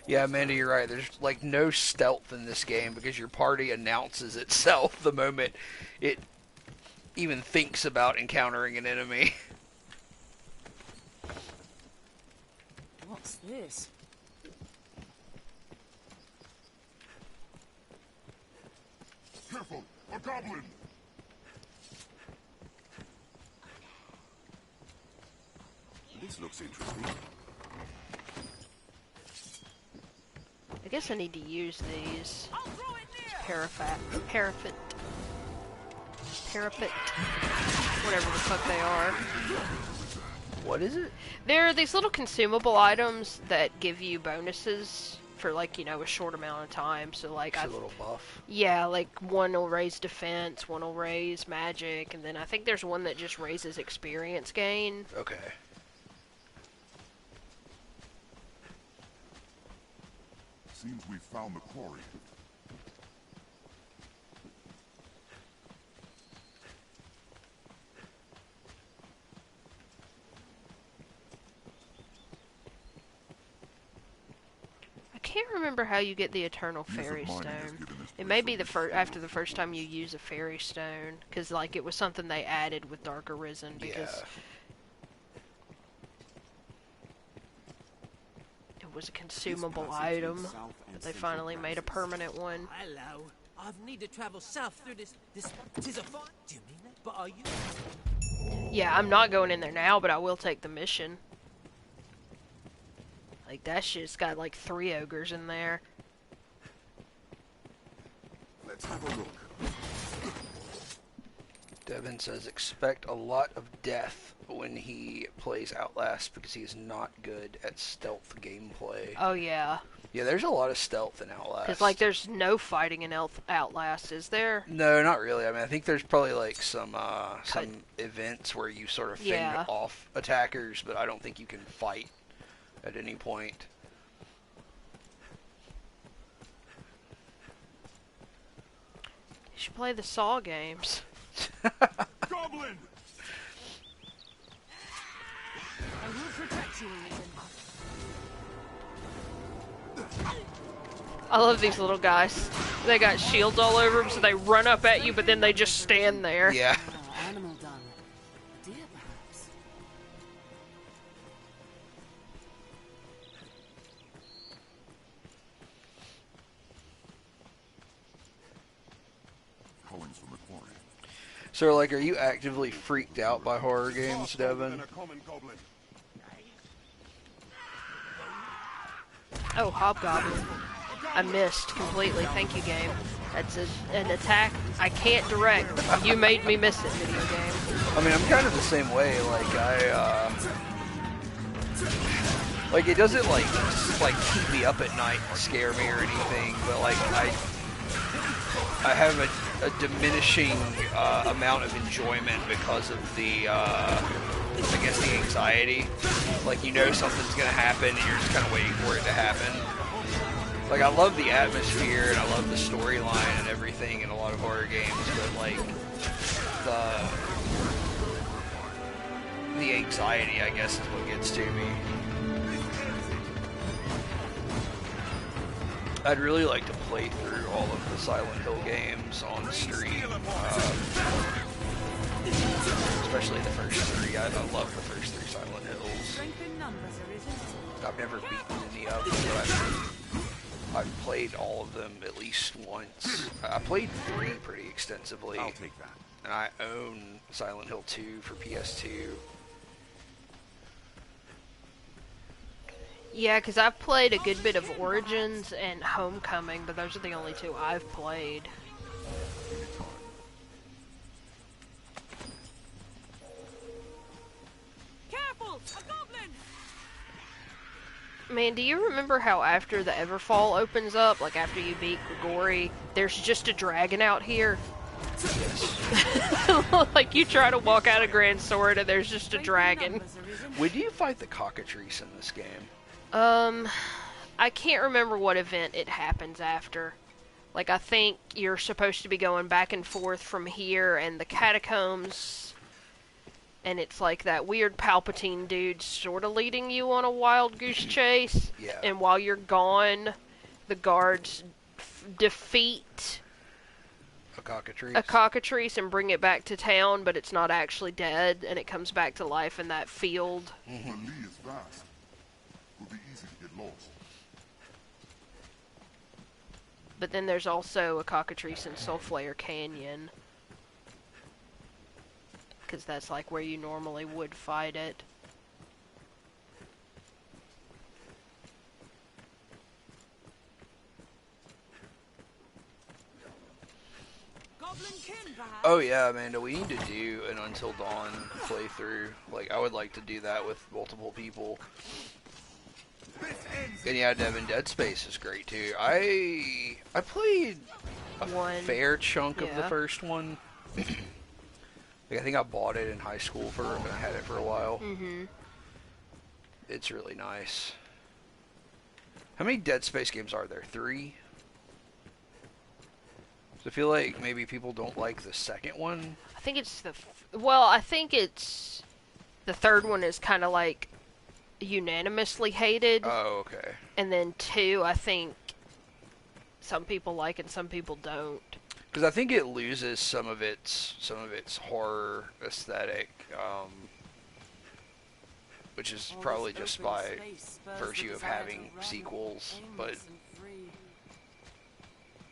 Yeah, Amanda, you're right. There's like no stealth in this game because your party announces itself the moment it even thinks about encountering an enemy. What's this? Careful! A goblin! This looks interesting. I guess I need to use these. Parapet. Parapet. Whatever the fuck they are. What is it? They're these little consumable items that give you bonuses for, like, you know, a short amount of time. So, like, It's a little buff. Yeah, like, one will raise defense, one will raise magic, and then I think there's one that just raises experience gain. Okay. Seems we found the quarry. I can't remember how you get the Eternal Fairy Stone. It may be after the first time you use a Fairy Stone, because, like, it was something they added with Dark Arisen, because it was a consumable item, but they finally made a permanent one. Hello. I've need to travel south through this. Tis a fun. Do you mean that? But are you? Yeah, I'm not going in there now, but I will take the mission. Like, that shit's got like 3 ogres in there. Let's have a look. Devin says expect a lot of death when he plays Outlast because he is not good at stealth gameplay. Oh, yeah. Yeah, there's a lot of stealth in Outlast. Because, like, there's no fighting in Outlast, is there? No, not really. I mean, I think there's probably, like, some events where you sort of fend off attackers, but I don't think you can fight at any point. You should play the Saw games. Goblin! I will protect you, Arisen. I love these little guys. They got shields all over them, so they run up at you, but then they just stand there. Yeah. Animal dung. Deer, perhaps. Callings from the quarry. So, like, are you actively freaked out by horror games, Devin? Oh, Hobgoblin. I missed completely. Thank you, game. That's an attack I can't direct. You made me miss it, video game. I mean, I'm kind of the same way. Like, like, it doesn't, like keep me up at night and scare me or anything, but, like, I have a diminishing amount of enjoyment because of the, I guess, the anxiety. Like, you know something's gonna happen and you're just kind of waiting for it to happen. Like, I love the atmosphere and I love the storyline and everything in a lot of horror games, but, like, the anxiety, I guess, is what gets to me. I'd really like to play through all of the Silent Hill games on stream, especially the first 3. I love the first 3 Silent Hills. I've never beaten any of them, but I've played all of them at least once. I played 3 pretty extensively. I'll take that. And I own Silent Hill 2 for PS2. Yeah, because I've played a good bit of Origins and Homecoming, but those are the only 2 I've played. Careful! A goblin! Man, do you remember how after the Everfall opens up, like after you beat Grigori, there's just a dragon out here? Yes. Like, you try to walk out of Grand Sword and there's just a dragon. When do you fight the cockatrice in this game? I can't remember what event it happens after. Like, I think you're supposed to be going back and forth from here and the catacombs, and it's like that weird Palpatine dude sort of leading you on a wild goose chase. Yeah. And while you're gone, the guards defeat a cockatrice and bring it back to town, but it's not actually dead, and it comes back to life in that field. The Lee is vast. Would be easy to get lost. But then there's also a cockatrice in Soulflare Canyon, because that's like where you normally would fight it. Oh yeah, Amanda, we need to do an Until Dawn playthrough. Like, I would like to do that with multiple people. And yeah, Devin, Dead Space is great too. I played a fair chunk of the first one. Like, I think I bought it in high school and I had it for a while. It's really nice. How many Dead Space games are there? 3? I feel like maybe people don't like the second one. I think it's I think it's the third one is kind of like unanimously hated. Oh, okay. And then 2, I think some people like and some people don't. Because I think it loses some of its horror aesthetic, which is probably just by virtue of having sequels, but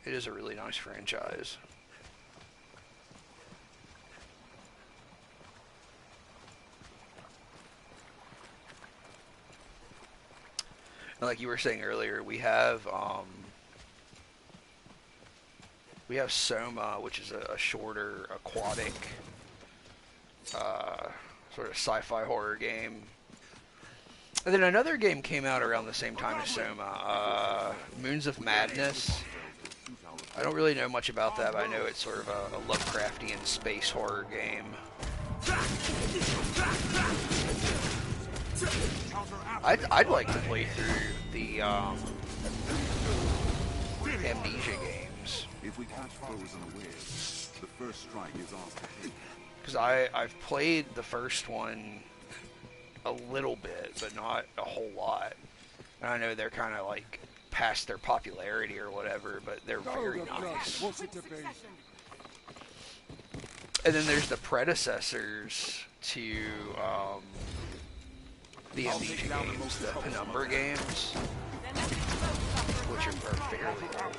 it is a really nice franchise. And like you were saying earlier, we have Soma, which is a shorter aquatic sort of sci-fi horror game. And then another game came out around the same time as Soma, Moons of Madness. I don't really know much about that, but I know it's sort of a Lovecraftian space horror game. I'd like to play through the Amnesia games. If we catch foes unawares, the first strike is ours to take. Because I've played the first one a little bit, but not a whole lot. And I know they're kind of like past their popularity or whatever, but they're very nice. And then there's the predecessors to the Amnesia games, the Penumbra games, which are fairly old.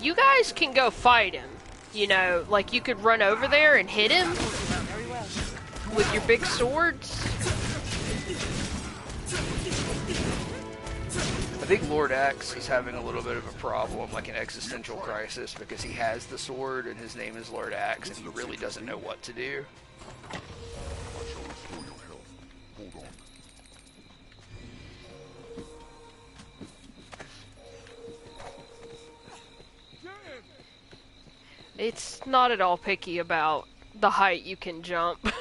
You guys can go fight him. You know, like you could run over there and hit him with your big swords. I think Lord Axe is having a little bit of a problem, like an existential crisis, because he has the sword and his name is Lord Axe and he really doesn't know what to do. I shall restore your health. Hold on. It's not at all picky about the height you can jump.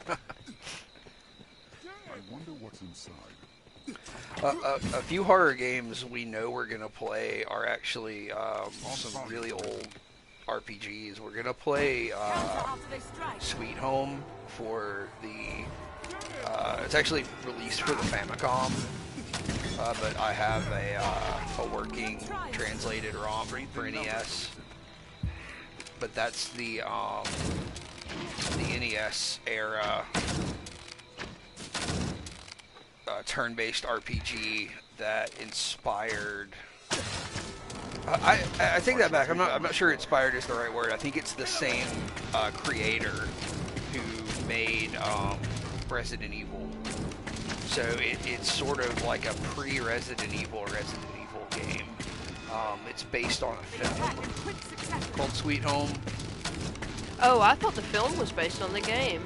I wonder what's inside. A few horror games we know we're going to play are actually some really old RPGs. We're going to play Sweet Home for the... it's actually released for the Famicom, but I have a working translated ROM for NES. But that's the NES era turn-based RPG that inspired. I take that back. I'm not sure inspired is the right word. I think it's the same creator who made Resident Evil. So it's sort of like a pre-Resident Evil Resident Evil game. It's based on a film called Sweet Home. Oh, I thought the film was based on the game.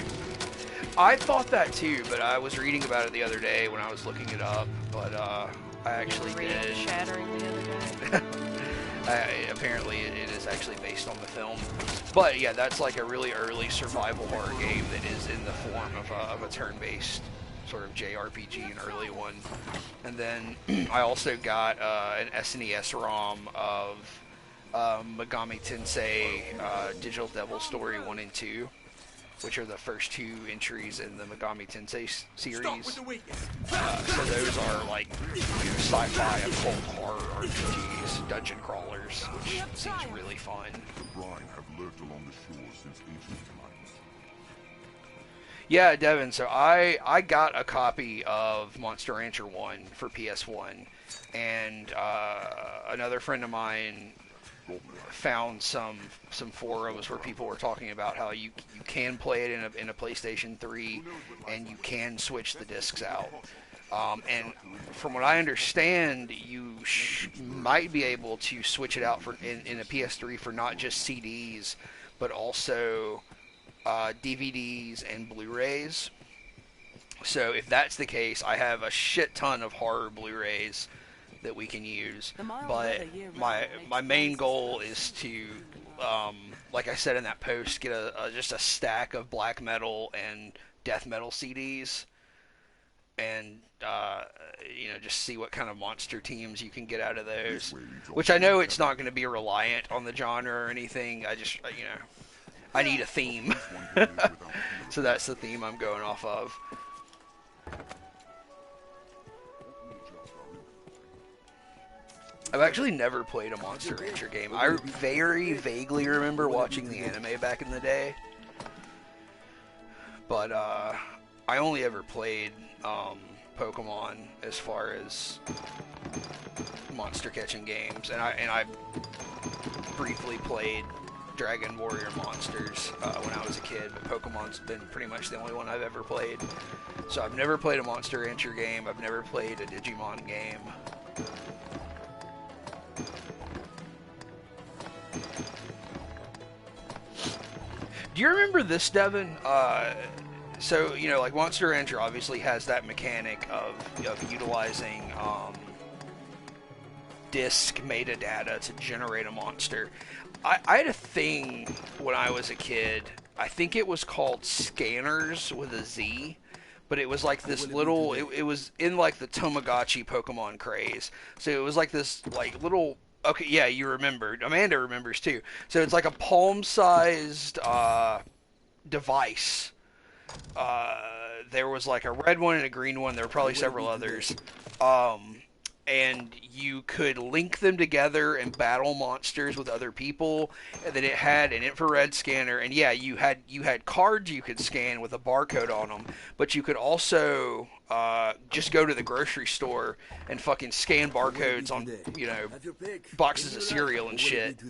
I thought that too, but I was reading about it the other day when I was looking it up, but I actually did. Shattering the other day. Apparently it is actually based on the film. But yeah, that's like a really early survival horror game that is in the form of a turn-based sort of JRPG, an early one. And then I also got an SNES ROM of Megami Tensei Digital Devil Story 1 and 2, which are the first 2 entries in the Megami Tensei series. So those are like sci-fi occult horror RPGs, dungeon crawlers, which seems really fun. The brine have lurked along the shore since ancient times. Yeah, Devin, so I got a copy of Monster Rancher 1 for PS1, and another friend of mine found some forums where people were talking about how you can play it in a PlayStation 3, and you can switch the discs out. And from what I understand, you might be able to switch it out in a PS3 for not just CDs, but also DVDs and Blu-rays. So if that's the case, I have a shit ton of horror Blu-rays that we can use. But my main goal is to, like I said in that post, get just a stack of black metal and death metal CDs, and just see what kind of monster teams you can get out of those. Which I know it's not going to be reliant on the genre or anything. I just I need a theme. So that's the theme I'm going off of. I've actually never played a Monster Rancher game. I very vaguely remember watching the anime back in the day. But I only ever played Pokemon as far as monster catching games. And I briefly played Dragon Warrior Monsters when I was a kid, but Pokemon's been pretty much the only one I've ever played. So I've never played a Monster Rancher game. I've never played a Digimon game. Do you remember this, Devin? So, like Monster Rancher obviously has that mechanic of utilizing disk metadata to generate a monster. I had a thing when I was a kid. I think it was called Scanners with a Z, but it was like this little. It was in like the Tamagotchi Pokemon craze. So it was like this like little. Okay, yeah, you remembered. Amanda remembers too. So it's like a palm-sized device. There was like a red one and a green one. There were probably several others. And you could link them together and battle monsters with other people. And then it had an infrared scanner. And yeah, you had cards you could scan with a barcode on them. But you could also just go to the grocery store and fucking scan barcodes on boxes of cereal and shit.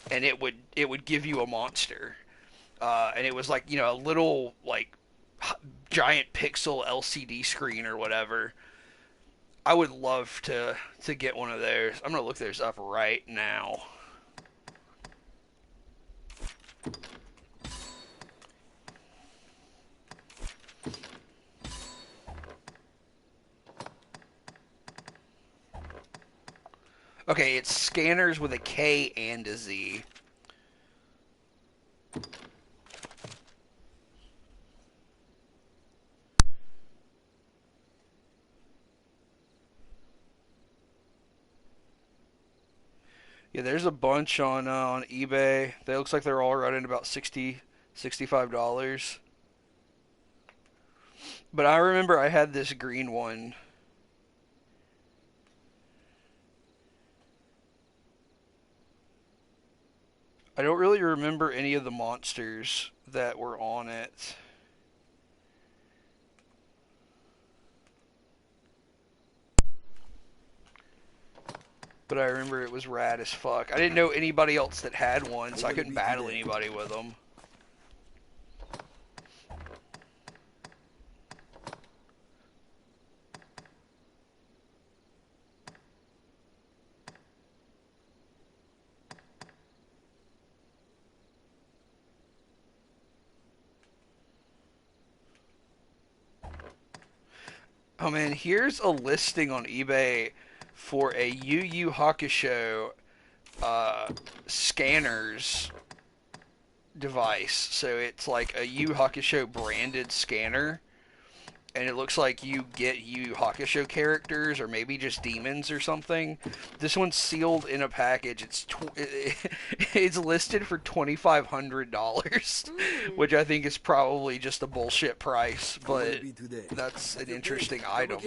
And it would give you a monster. And it was like a little like giant pixel LCD screen or whatever. I would love to get one of those. I'm going to look those up right now. Okay, it's Scanners with a K and a Z. Yeah, there's a bunch on eBay. They looks like they're all running about $65. But I remember I had this green one. I don't really remember any of the monsters that were on it. But I remember it was rad as fuck. I didn't know anybody else that had one, so I couldn't battle anybody with them. Oh man, here's a listing on eBay for a Yu Yu Hakusho scanners device. So it's like a Yu Hakusho branded scanner, and it looks like you get Yu Hakusho characters, or maybe just demons or something. This one's sealed in a package. It's listed for $2,500, which I think is probably just a bullshit price, but that's an interesting item.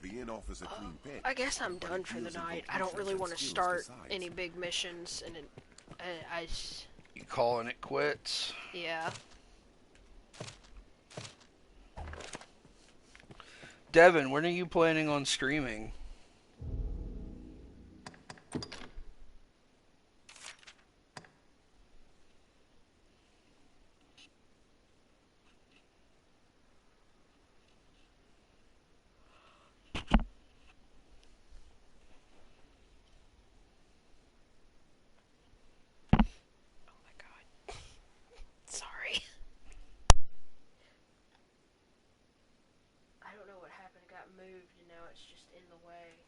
The inn offers a clean bed. I guess I'm done for the night. I don't really want to start any big missions, and You calling it quits? Yeah. Devin, when are you planning on streaming? Sorry. I don't know what happened. It got moved and now it's just in the way.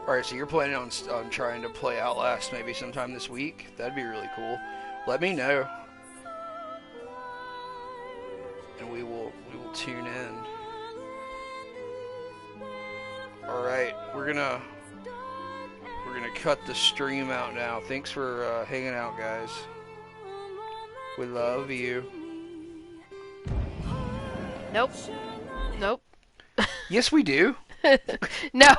Alright, so you're planning on trying to play Outlast maybe sometime this week? That'd be really cool. Let me know. And we will tune in. Alright, we're gonna cut the stream out now. Thanks for hanging out, guys. We love you. Nope. Nope. Yes, we do. No,